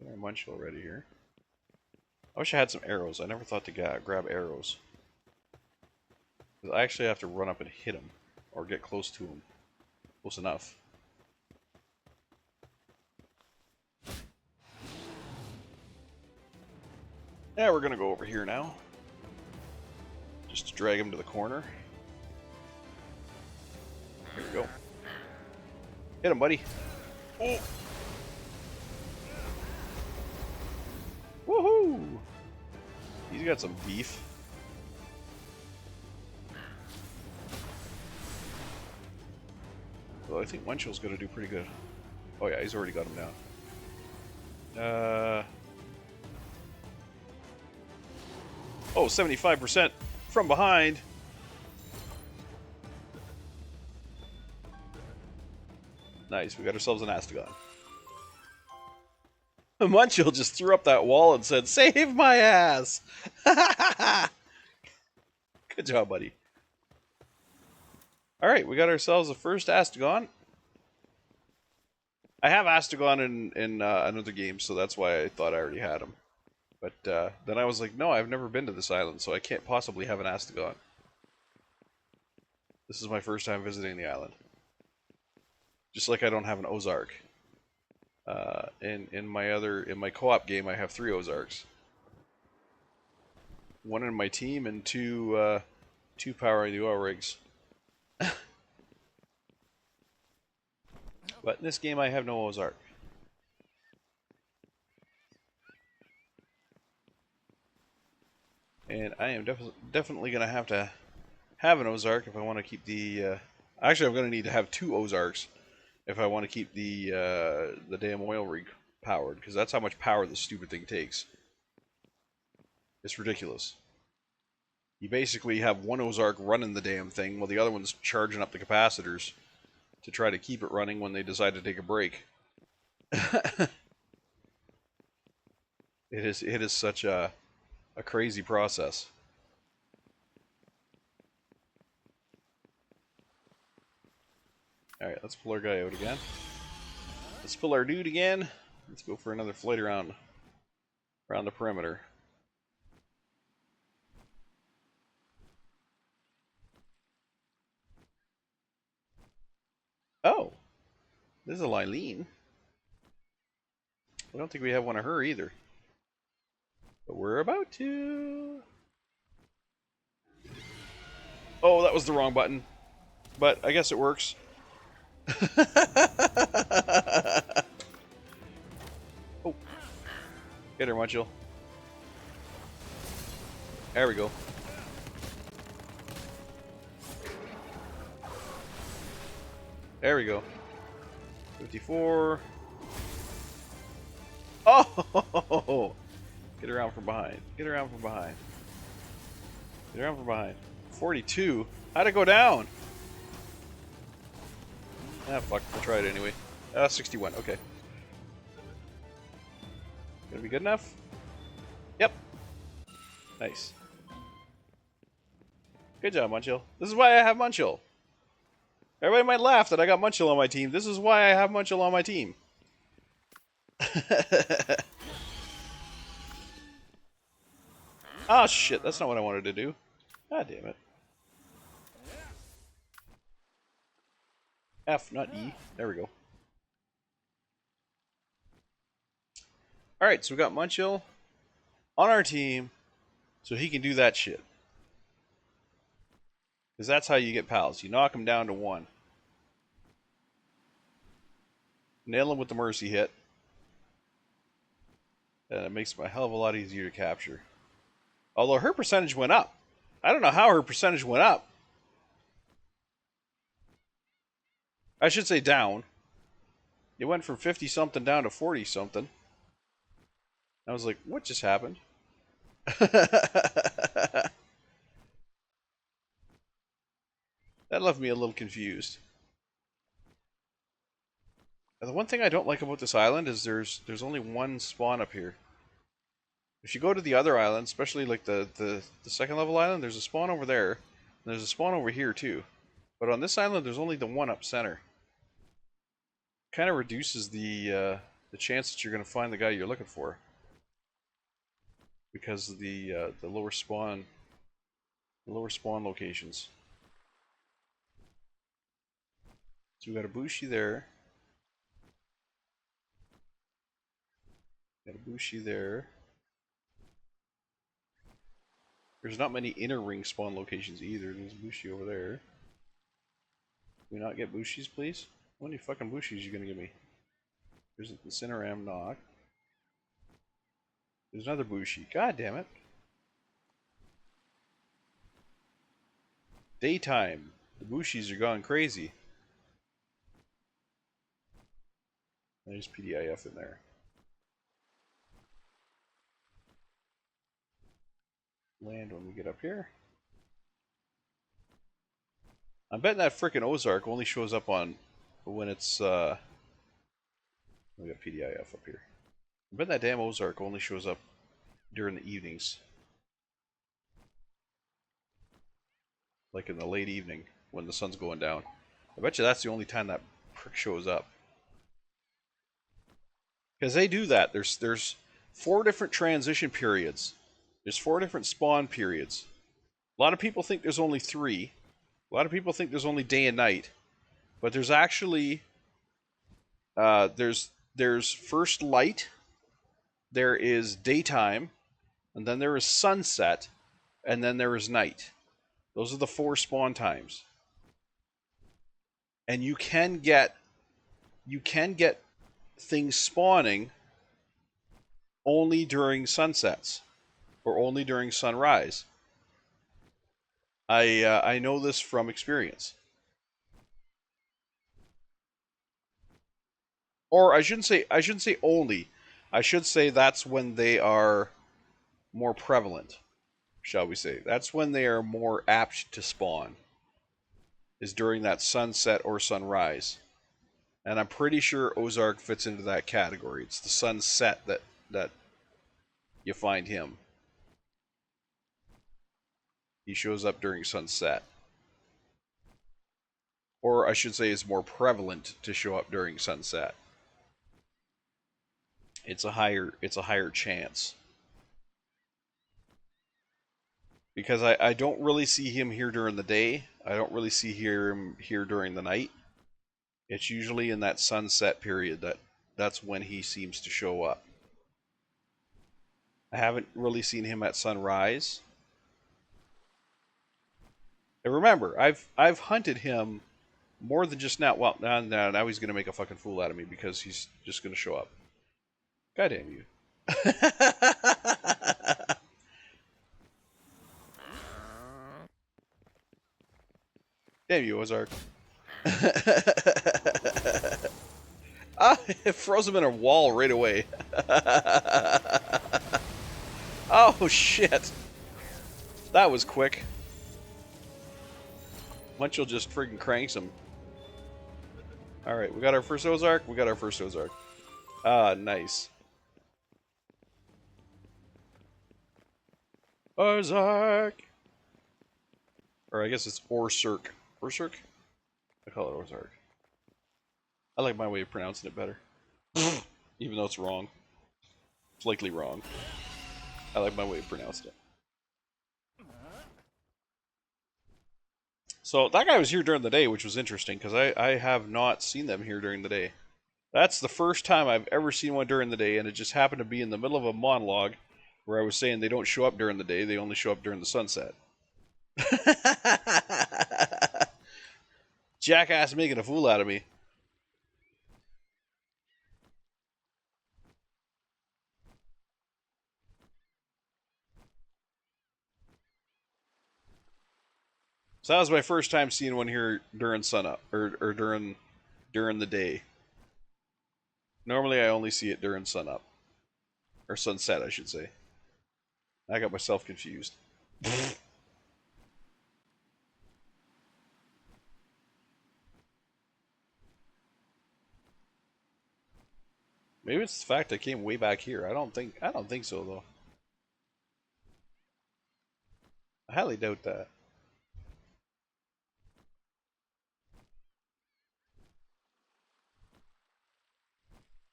Got our munch already here. I wish I had some arrows. I never thought to grab arrows. I actually have to run up and hit him, or get close to him. Close enough. Yeah, we're gonna go over here now. Just to drag him to the corner. Here we go. Hit him, buddy. Oh! Woohoo! He's got some beef. Well, I think Munchill's going to do pretty good. Oh yeah, he's already got him down. Oh, 75% from behind. Nice, we got ourselves an Astagon. Munchill just threw up that wall and said, "Save my ass!" Good job, buddy. Alright, we got ourselves a first Astagon. I have Astagon in another game, so that's why I thought I already had him. But then I was like, no, I've never been to this island, so I can't possibly have an Astagon. This is my first time visiting the island. Just like I don't have an Ozark. In my co-op game, I have 3 Ozarks. 1 in my team and 2 powering the oil rigs. But in this game, I have no Ozark. And I am definitely going to have an Ozark if I want to keep the... Actually, I'm going to need to have 2 Ozarks if I want to keep the damn oil rig powered, because that's how much power this stupid thing takes. It's ridiculous. You basically have one Ozark running the damn thing while the other one's charging up the capacitors to try to keep it running when they decide to take a break. It is such a crazy process. Alright, let's pull our guy out again. Let's pull our dude again. Let's go for another flight around the perimeter. Oh! There's a Lylene. I don't think we have one of her either. But we're about to... Oh, that was the wrong button. But I guess it works. Oh. Get her, Munchill. There we go. There we go. 54. Oh! Get around from behind. Get around from behind. Get around from behind. 42? How'd it go down? Ah, fuck. We'll try it anyway. 61. Okay. Gonna be good enough? Yep. Nice. Good job, Munchill. This is why I have Munchill. Everybody might laugh that I got Munchill on my team. This is why I have Munchill on my team. Oh shit, that's not what I wanted to do. God damn it. F, not E. There we go. Alright, so we got Munchill on our team so he can do that shit. Because that's how you get pals. You knock them down to 1. Nail them with the mercy hit. And it makes them a hell of a lot easier to capture. Although her percentage went up. I don't know how her percentage went up. I should say down. It went from 50-something down to 40-something. I was like, what just happened? That left me a little confused. The one thing I don't like about this island is there's only one spawn up here. If you go to the other islands, especially like the second level island, there's a spawn over there. And there's a spawn over here too. But on this island, there's only the one up center. Kind of reduces the chance that you're going to find the guy you're looking for. Because of the lower spawn locations. So we got a Bushi there. Got a Bushi there. There's not many inner ring spawn locations either. There's a Bushi over there. Can we not get Bushis, please? How many fucking Bushis are you gonna give me? There's the Cineram knock. There's another Bushi. God damn it. Daytime. The Bushis are going crazy. There's PDIF in there. Land when we get up here. I'm betting that frickin' Ozark only shows up on when it's we got PDIF up here. I bet that damn Ozark only shows up during the evenings. Like in the late evening when the sun's going down. I bet you that's the only time that prick shows up. Because they do that. There's 4 different transition periods. There's 4 different spawn periods. A lot of people think there's only 3. A lot of people think there's only day and night. But there's actually there's first light, there is daytime, and then there is sunset, and then there is night. Those are the 4 spawn times. And you can get things spawning only during sunsets or only during sunrise. I know this from experience. Or I shouldn't say only. I should say that's when they are more prevalent, shall we say. That's when they are more apt to spawn. Is during that sunset or sunrise. And I'm pretty sure Ozark fits into that category. It's the sunset that you find him. He shows up during sunset. Or I should say is more prevalent to show up during sunset. It's a higher chance. Because I don't really see him here during the day. I don't really see him here during the night. It's usually in that sunset period that's when he seems to show up. I haven't really seen him at sunrise. And remember, I've hunted him more than just now. Well, now he's gonna make a fucking fool out of me because he's just gonna show up. God damn you. Damn you, Ozark. It froze him in a wall right away. Oh, shit. That was quick. Munch'll just friggin' cranks him. Alright, we got our first Ozark. Ah, nice. Ozark! Or I guess it's Orsurk. Orsurk? I call it Ozark. I like my way of pronouncing it better. Even though it's wrong. It's likely wrong. I like my way of pronouncing it. So that guy was here during the day, which was interesting, because I have not seen them here during the day. That's the first time I've ever seen one during the day, and it just happened to be in the middle of a monologue where I was saying they don't show up during the day, they only show up during the sunset. Jackass making a fool out of me. So that was my first time seeing one here during sunup, or during the day. Normally I only see it during sunup. Or sunset, I should say. I got myself confused. Maybe it's the fact I came way back here. I don't think so though. I highly doubt that.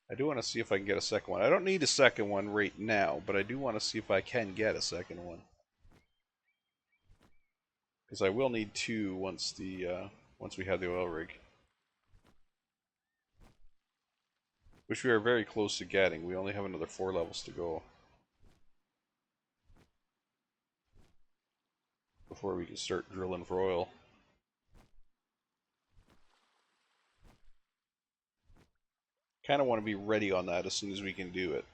I do want to see if I can get a second one. I don't need a second one right now, but I do want to see if I can get a second one. Because I will need 2 once we have the oil rig. Which we are very close to getting. We only have another 4 levels to go. Before we can start drilling for oil. Kind of want to be ready on that as soon as we can do it.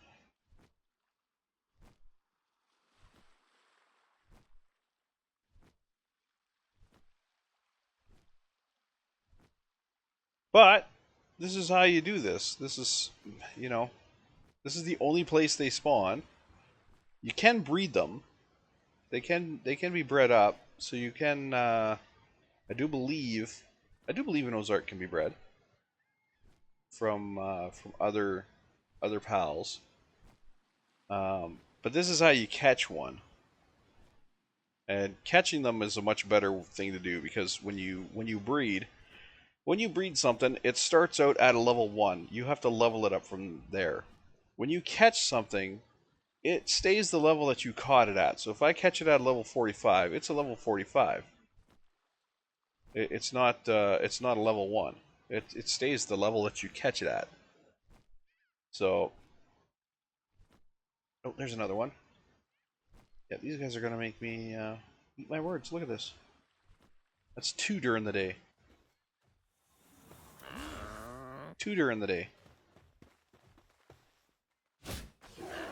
But this is how you do this. This is, you know, this is the only place they spawn. You can breed them. They can be bred up, so you can. I do believe an Ozark can be bred from other pals. But this is how you catch one, and catching them is a much better thing to do because when you breed something, it starts out at a level 1. You have to level it up from there. When you catch something, it stays the level that you caught it at. So if I catch it at level 45, it's a level 45. It's not a level 1. It stays the level that you catch it at. So, oh, there's another one. Yeah, these guys are gonna make me eat my words. Look at this. That's 2 during the day. 2 during the day.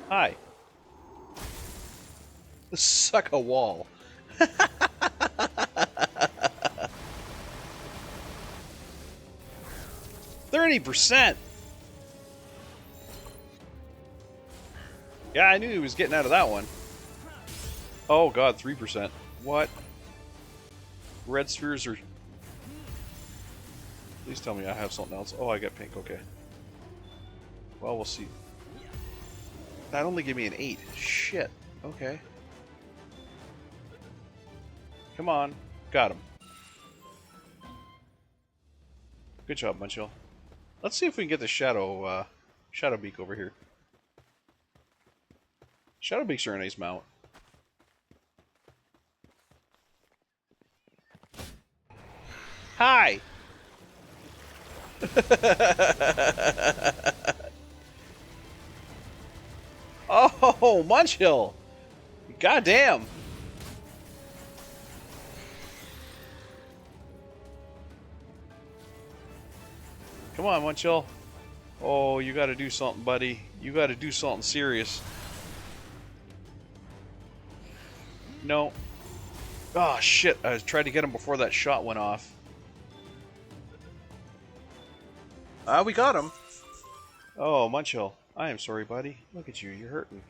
Hi. Suck a wall. 30%. Yeah, I knew he was getting out of that one. Oh god, 3%. What? Red spheres are... Please tell me I have something else. Oh, I got pink, okay. Well, we'll see. That only gave me an 8. Shit. Okay. Come on. Got him. Good job, Munchill. Let's see if we can get the Shadow Beak over here. Shadow Beaks are a nice mount. Hi! Oh, Munchill! Goddamn! Come on, Munchill. Oh, you gotta do something, buddy. You gotta do something serious. No. Oh, shit. I tried to get him before that shot went off. We got him. Oh, Munchill. I am sorry, buddy. Look at you. You're hurting.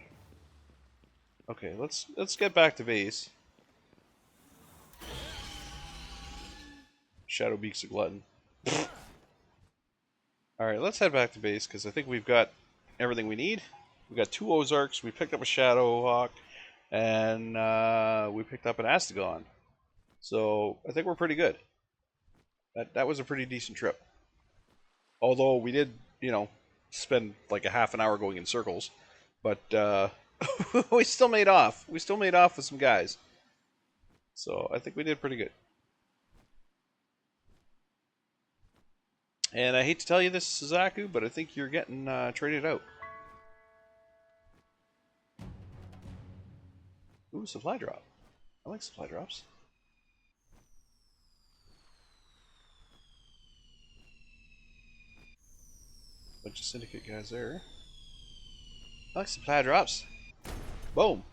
Okay, let's get back to base. Shadowbeak's a glutton. Alright, let's head back to base, because I think we've got everything we need. We got 2 Ozarks, we picked up a Shadowhawk, and we picked up an Astagon. So, I think we're pretty good. That was a pretty decent trip. Although, we did, you know, spend like a half an hour going in circles. But, we still made off. We still made off with some guys. So, I think we did pretty good. And I hate to tell you this, Suzaku, but I think you're getting traded out. Ooh, supply drop. I like supply drops. Bunch of syndicate guys there. I like supply drops. Boom!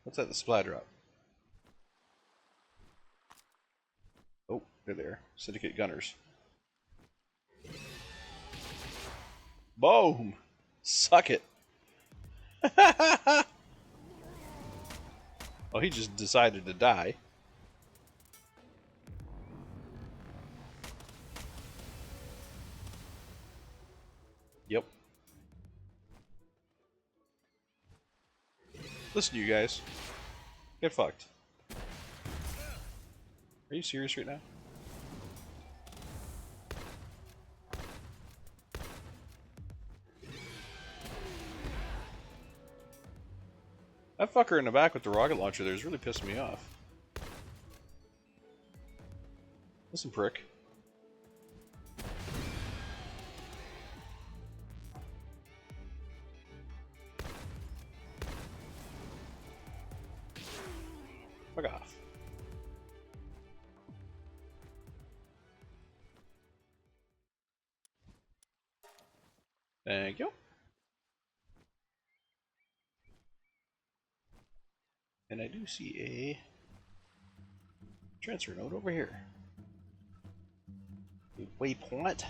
What's that, the supply drop? Oh, they're there. Syndicate gunners. Boom! Suck it! Oh, he just decided to die. Yep. Listen, you guys. Get fucked. Are you serious right now? That fucker in the back with the rocket launcher there is really pissing me off. Listen, prick. Fuck off. Thank you. And I do see a transfer node over here. A waypoint.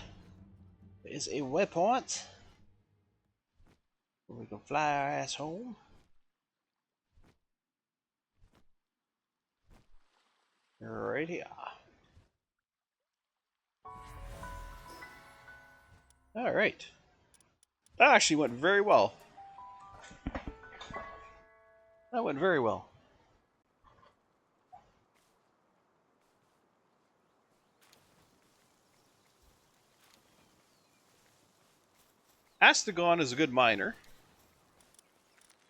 is a waypoint. We can fly our ass home. Right here. Alright. That actually went very well. That went very well. Astagon is a good miner.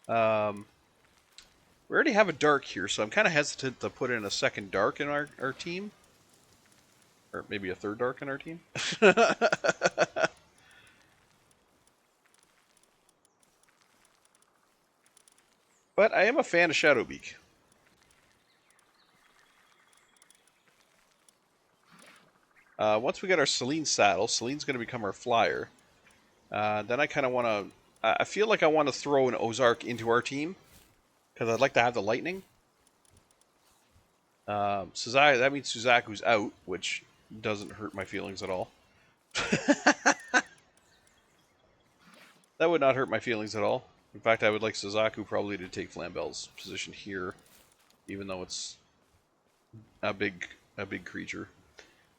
We already have a dark here, so I'm kind of hesitant to put in a second dark in our team. Or maybe a third dark in our team. But I am a fan of Shadowbeak. Once we get our Celine saddle, Celine's going to become our flyer. Then I kind of want to... I feel like I want to throw an Ozark into our team. Because I'd like to have the lightning. That means Suzaku's out, which doesn't hurt my feelings at all. That would not hurt my feelings at all. In fact, I would like Suzaku probably to take Flambell's position here, even though it's a big creature.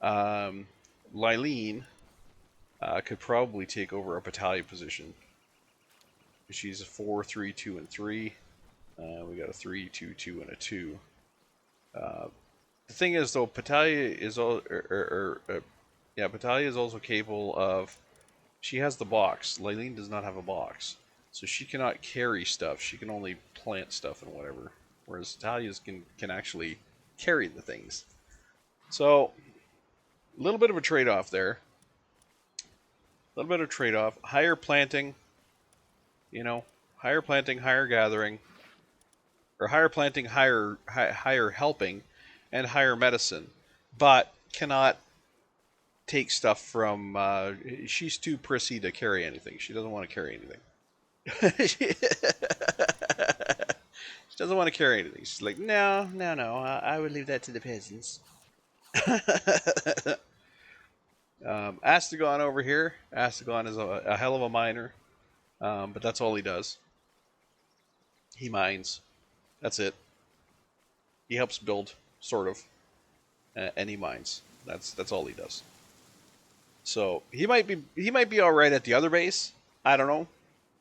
Lylene could probably take over a battalion position. She's a 4, 3, 2, and 3. We got a 3, 2, 2, and a 2. The thing is, though, Battalion is Battalion is also capable of. She has the box. Lylene does not have a box, so she cannot carry stuff. She can only plant stuff and whatever. Whereas Talia's can actually carry the things. So, a little bit of a trade-off there. A little bit of trade-off. Higher planting. Higher planting, higher gathering. Or higher planting, higher helping, and higher medicine. But cannot take stuff from... she's too prissy to carry anything. She doesn't want to carry anything. She doesn't want to carry anything. She's like, no. I would leave that to the peasants. Astagon over here. Astagon is a hell of a miner. But that's all he does. He mines. That's it. He helps build, sort of. And he mines. That's all he does. So he might be all right at the other base. I don't know.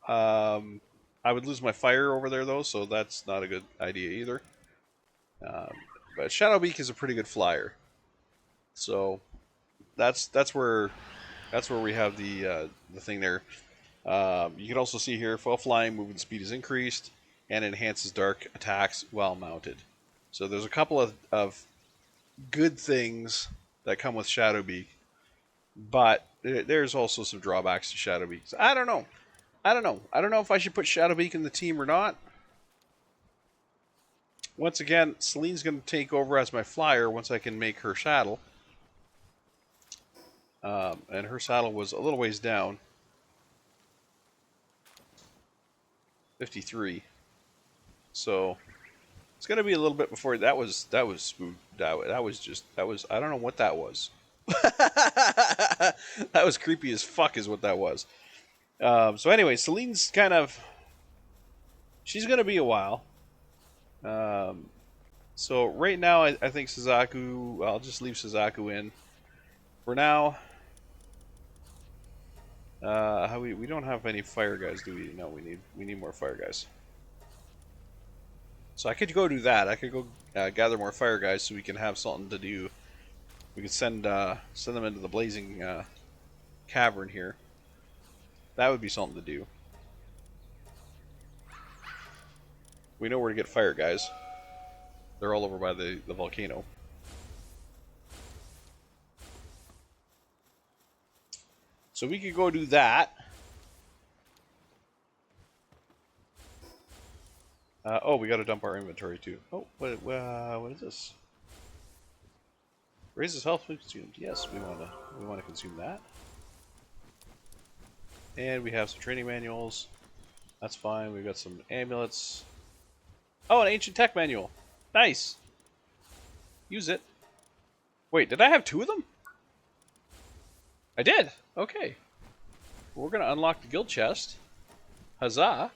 I would lose my fire over there though, so that's not a good idea either. But Shadowbeak is a pretty good flyer. So that's where we have the thing there. You can also see here, while flying, movement speed is increased and enhances dark attacks while mounted. So there's a couple of good things that come with Shadowbeak. But there's also some drawbacks to Shadowbeak. So I don't know. I don't know if I should put Shadowbeak in the team or not. Once again, Celine's going to take over as my flyer once I can make her saddle. And her saddle was a little ways down. 53. So it's going to be a little bit before that was smooth. That was I don't know what that was. That was creepy as fuck is what that was. So anyway, Celine's she's going to be a while. So right now I think Suzaku, I'll just leave Suzaku in. For now, we don't have any fire guys, do we? No, we need more fire guys. So I could go do that. I could go gather more fire guys so we can have something to do. We could send them into the blazing cavern here. That would be something to do. We know where to get fire guys. They're all over by the volcano. So we could go do that. Oh, we got to dump our inventory too. Oh, what is this? Raises health when consumed. Yes, we want to consume that. And we have some training manuals. That's fine. We've got some amulets. Oh, an ancient tech manual. Nice. Use it. Wait, did I have 2 of them? I did. Okay. we're going to unlock the guild chest. Huzzah!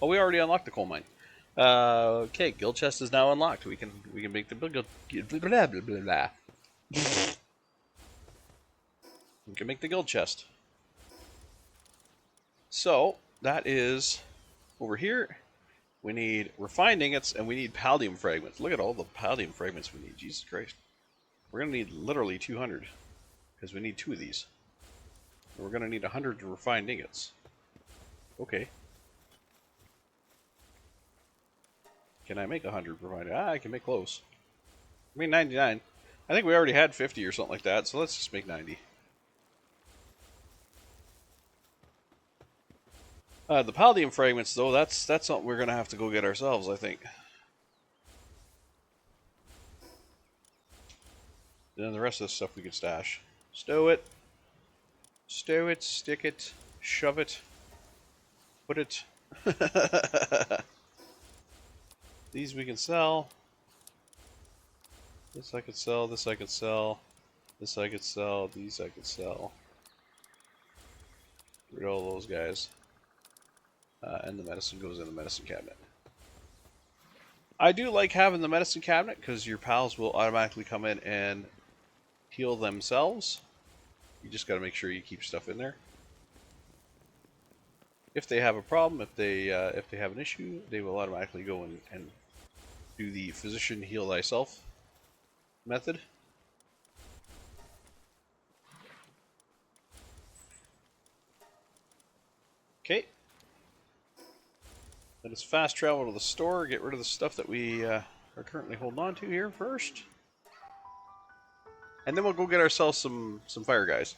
Oh, we already unlocked the coal mine. Okay, guild chest is now unlocked. We can make the guild. Blah, blah, blah, blah. We can make the guild chest. So that is over here. We need refined ingots and we need palladium fragments. Look at all the palladium fragments we need. Jesus Christ. We're going to need literally 200 because we need 2 of these. We're going to need 100 refined ingots. Okay. Can I make 100 refined? I can make close. I mean 99. I think we already had 50 or something like that, so let's just make 90. The palladium fragments, though, that's something we're going to have to go get ourselves, I think. And then the rest of the stuff we can stash. Stow it. Stow it, stick it, shove it, put it. These we can sell. This I could sell, this I could sell, this I could sell, these I could sell. Get rid of all those guys. And the medicine goes in the medicine cabinet. I do like having the medicine cabinet because your pals will automatically come in and heal themselves. You just got to make sure you keep stuff in there. If they have a problem, if they have an issue, they will automatically go and do the physician heal thyself method. Okay. Let us fast travel to the store, get rid of the stuff that we are currently holding on to here first. And then we'll go get ourselves some fire guys.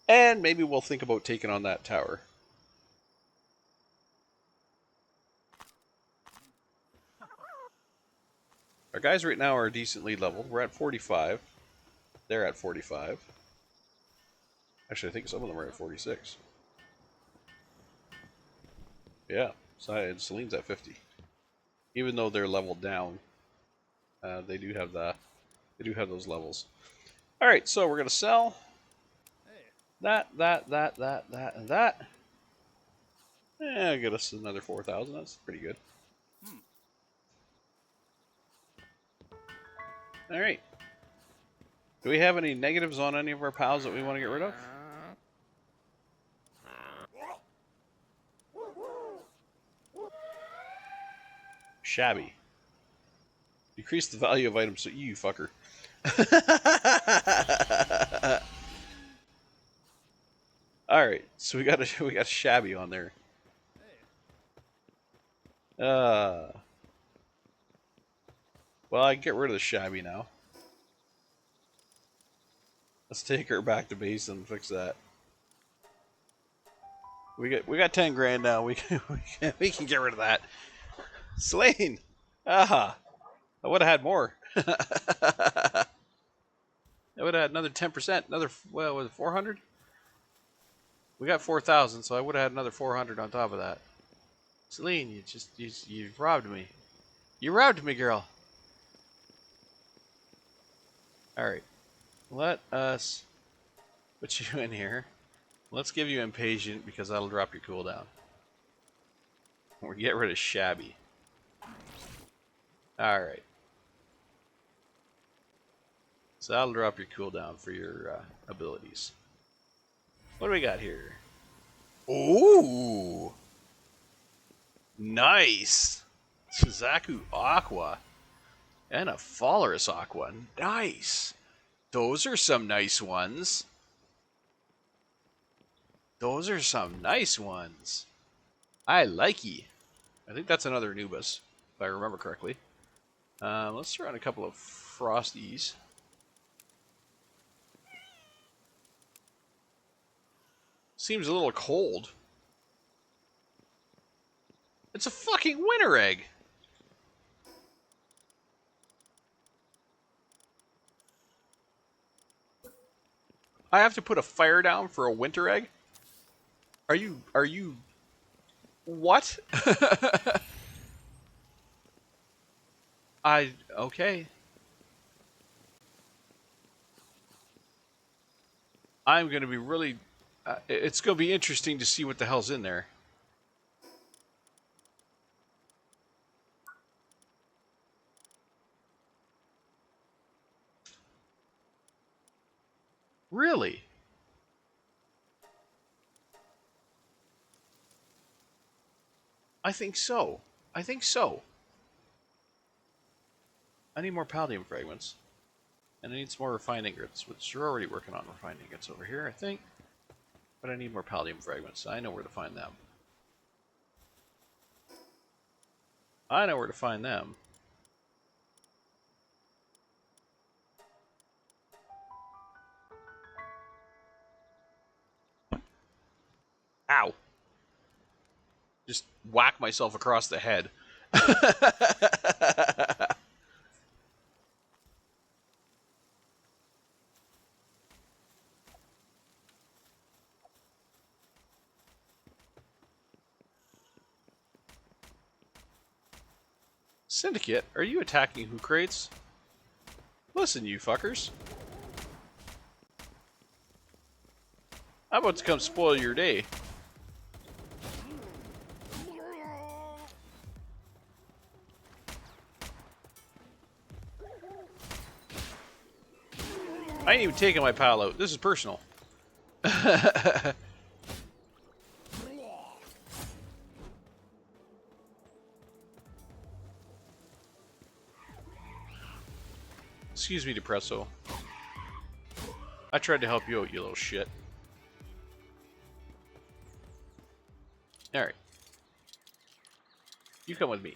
And maybe we'll think about taking on that tower. Our guys right now are decently leveled. We're at 45. They're at 45. Actually, I think some of them are at 46. Yeah, and Celine's at 50. Even though they're leveled down, they do have those levels. All right, so we're gonna sell that, and that. Yeah, get us another 4,000. That's pretty good. All right. Do we have any negatives on any of our pals that we want to get rid of? Shabby. Decrease the value of items, so you fucker. All right, so we got shabby on there. Well, I can get rid of the shabby now. Let's take her back to base and fix that. We got 10 grand now. We can get rid of that. Slain. Aha. I would have had more. I would have had another 10%. Another, well, was it 400? We got 4,000, so I would have had another 400 on top of that. Celine, you robbed me. You robbed me, girl. All right. Let us put you in here. Let's give you impatient because that'll drop your cooldown. Or get rid of shabby. All right. So that'll drop your cooldown for your abilities. What do we got here? Ooh! Nice! Shizaku Aqua. And a Fallerus Aqua. Nice! Those are some nice ones. Those are some nice ones. I likey. I think that's another Anubis, if I remember correctly. Let's throw in a couple of Frosties. Seems a little cold. It's a fucking winter egg. I have to put a fire down for a winter egg? Are you what? Okay. I'm going to be really... it's going to be interesting to see what the hell's in there. Really? I think so. I think so. I need more palladium fragments. And I need some more refined ingots, which you're already working on refined ingots over here, I think. But I need more palladium fragments. I know where to find them. I know where to find them. Ow! Just whack myself across the head. Syndicate, are you attacking who crates? Listen, you fuckers. I'm about to come spoil your day. I ain't even taking my pal out. This is personal. Excuse me, Depresso. I tried to help you out, you little shit. Alright. You come with me.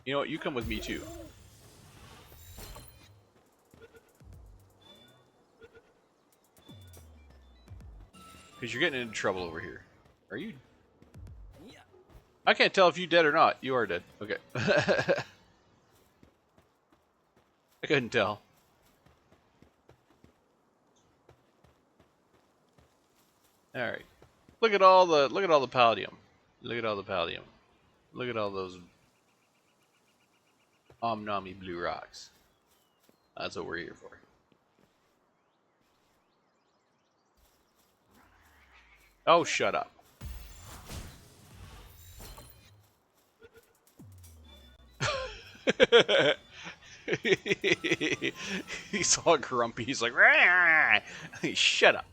You know what? You come with me too. Because you're getting into trouble over here. Are you? I can't tell if you're dead or not. You are dead. Okay. I couldn't tell. Alright. Look at all the palladium. Look at all the palladium. Look at all those Omnami blue rocks. That's what we're here for. Oh, shut up. He's all grumpy. He's like, "Rah!" Shut up.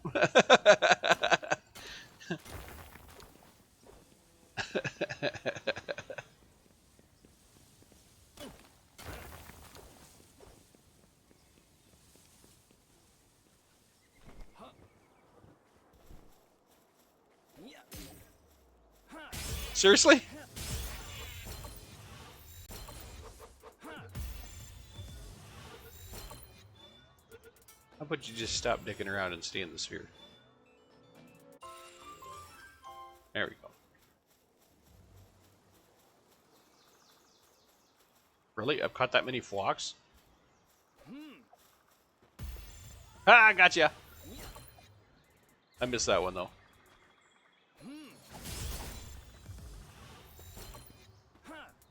Seriously? How about you just stop dicking around and stay in the sphere? There we go. Really? I've caught that many flocks? Ah, gotcha! I missed that one, though.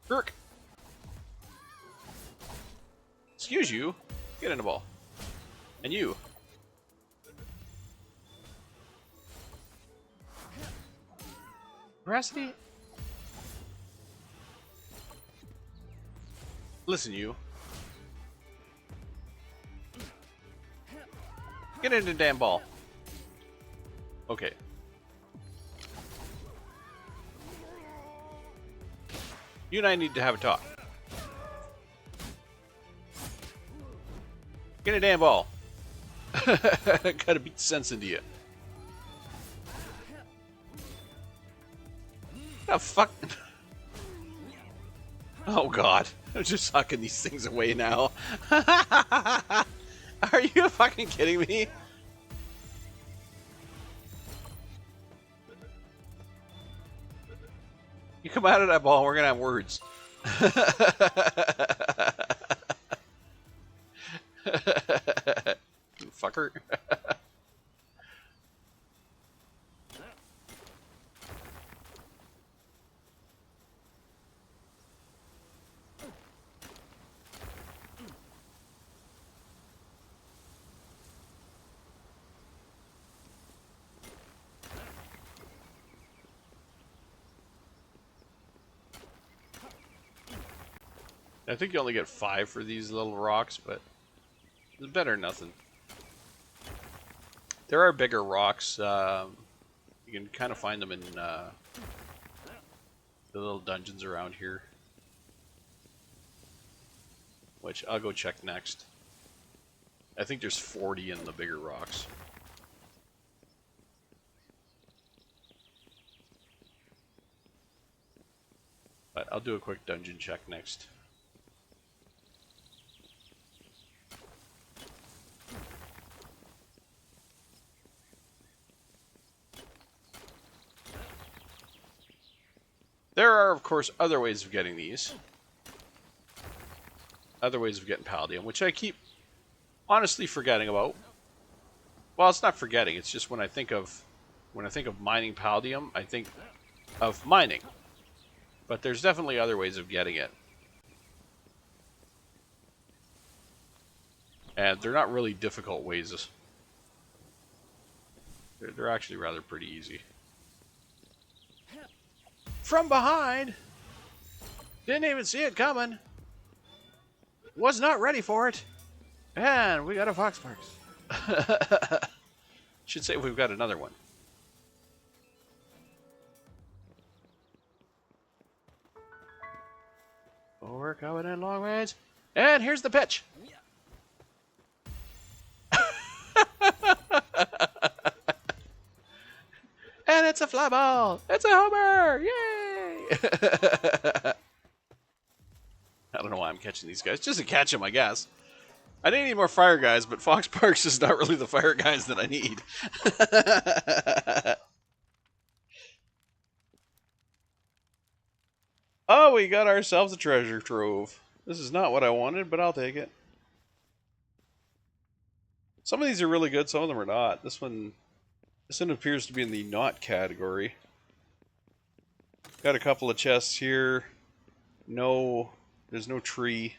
Kirk! Excuse you. Get in the ball. And you. Veracity? Listen, you. Get in the damn ball. Okay. You and I need to have a talk. Get a damn ball. Gotta beat the sense into you. Oh, fuck. Oh, God. I'm just sucking these things away now. Are you fucking kidding me? You come out of that ball, we're gonna have words. Fucker. I think you only get 5 for these little rocks, but it's better than nothing. There are bigger rocks. You can kind of find them in the little dungeons around here, which I'll go check next. I think there's 40 in the bigger rocks. But I'll do a quick dungeon check next. There are, of course, other ways of getting these. Other ways of getting palladium, which I keep honestly forgetting about. Well, it's not forgetting, it's just when I think of mining palladium, I think of mining. But there's definitely other ways of getting it. And they're not really difficult ways. They're actually rather pretty easy. From behind! Didn't even see it coming. Was not ready for it. And we got a Foxparks. Should say we've got another one. Oh, we're coming in long range. And here's the pitch. And it's a fly ball. It's a homer. Yay! I don't know why I'm catching these guys. Just to catch them, I guess. I didn't need more fire guys, but Fox Parks is not really the fire guys that I need. Oh, we got ourselves a treasure trove. This is not what I wanted, but I'll take it. Some of these are really good, some of them are not. This one appears to be in the not category. Got a couple of chests here. No, there's no tree.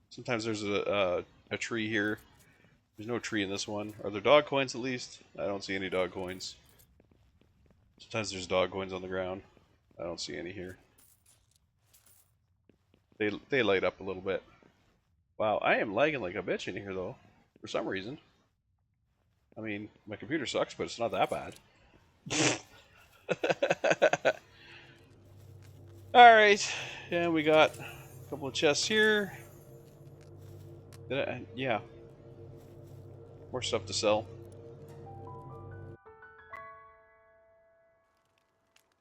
Sometimes there's a tree here. There's no tree in this one. Are there dog coins at least? I don't see any dog coins. Sometimes there's dog coins on the ground. I don't see any here. They light up a little bit. Wow, I am lagging like a bitch in here though, for some reason. I mean, my computer sucks, but it's not that bad. Alright, and we got a couple of chests here. Yeah. More stuff to sell.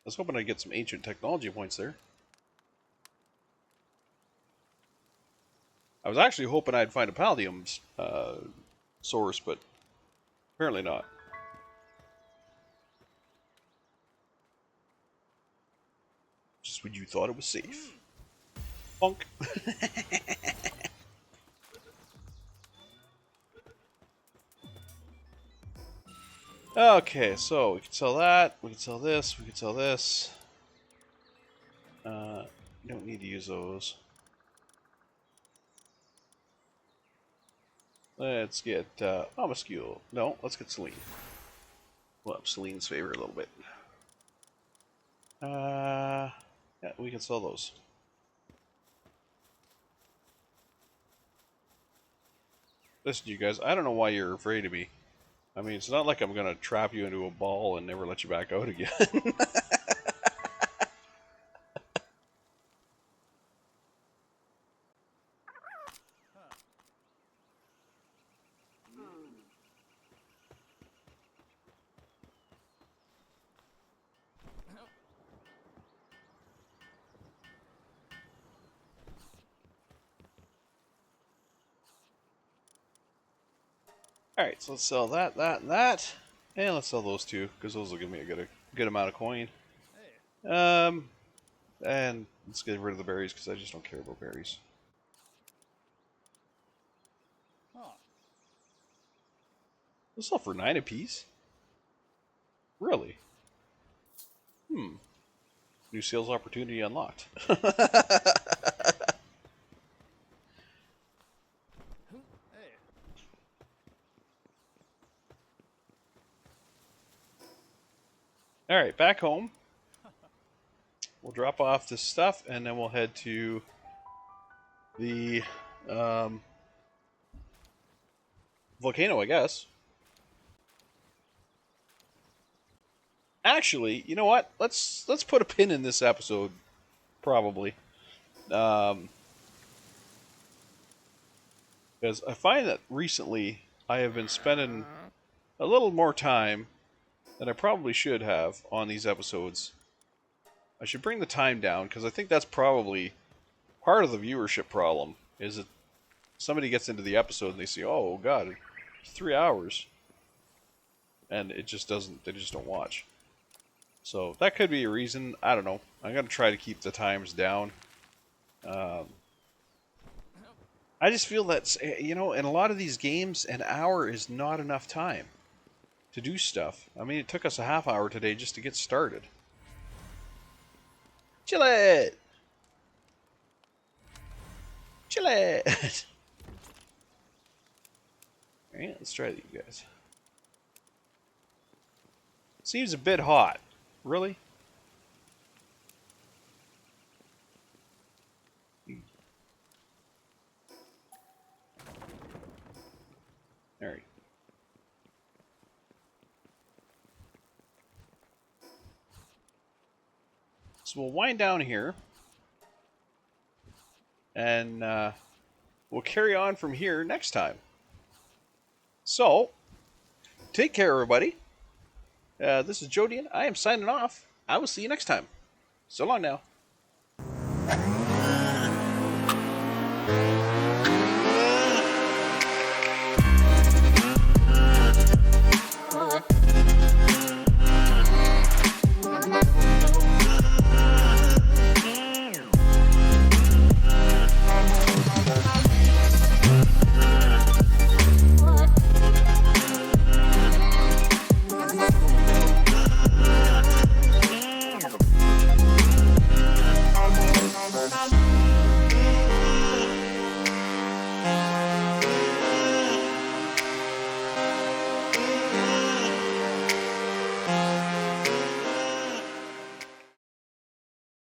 I was hoping I'd get some ancient technology points there. I was actually hoping I'd find a palladium source, but apparently not. Just when you thought it was safe. Bonk. Okay, so we can sell that, we can sell this, we can sell this. Don't need to use those. Let's get Omascule. No, let's get Celine. We'll up Celine's favor a little bit. Yeah, we can sell those. Listen, you guys, I don't know why you're afraid of me. I mean, it's not like I'm gonna trap you into a ball and never let you back out again. Alright, so let's sell that, that, and that. And let's sell those two, because those will give me a good amount of coin. And let's get rid of the berries, because I just don't care about berries. Let's sell for 9 apiece? Really? New sales opportunity unlocked. Alright, back home. We'll drop off this stuff, and then we'll head to the volcano, I guess. Actually, you know what? Let's put a pin in this episode, probably, because I find that recently I have been spending a little more time than I probably should have on these episodes. I should bring the time down because I think that's probably part of the viewership problem. Is that somebody gets into the episode and they see, oh god, it's 3 hours, and it just doesn't. They just don't watch. So that could be a reason. I don't know. I'm gonna try to keep the times down. Um, I just feel that in a lot of these games, an hour is not enough time to do stuff. I mean, it took us a half hour today just to get started. Chill it, chill it. All right, let's try these guys. Seems a bit hot. Really? All right. So we'll wind down here, and we'll carry on from here next time. So, take care, everybody. This is Jodian. I am signing off. I will see you next time. So long now.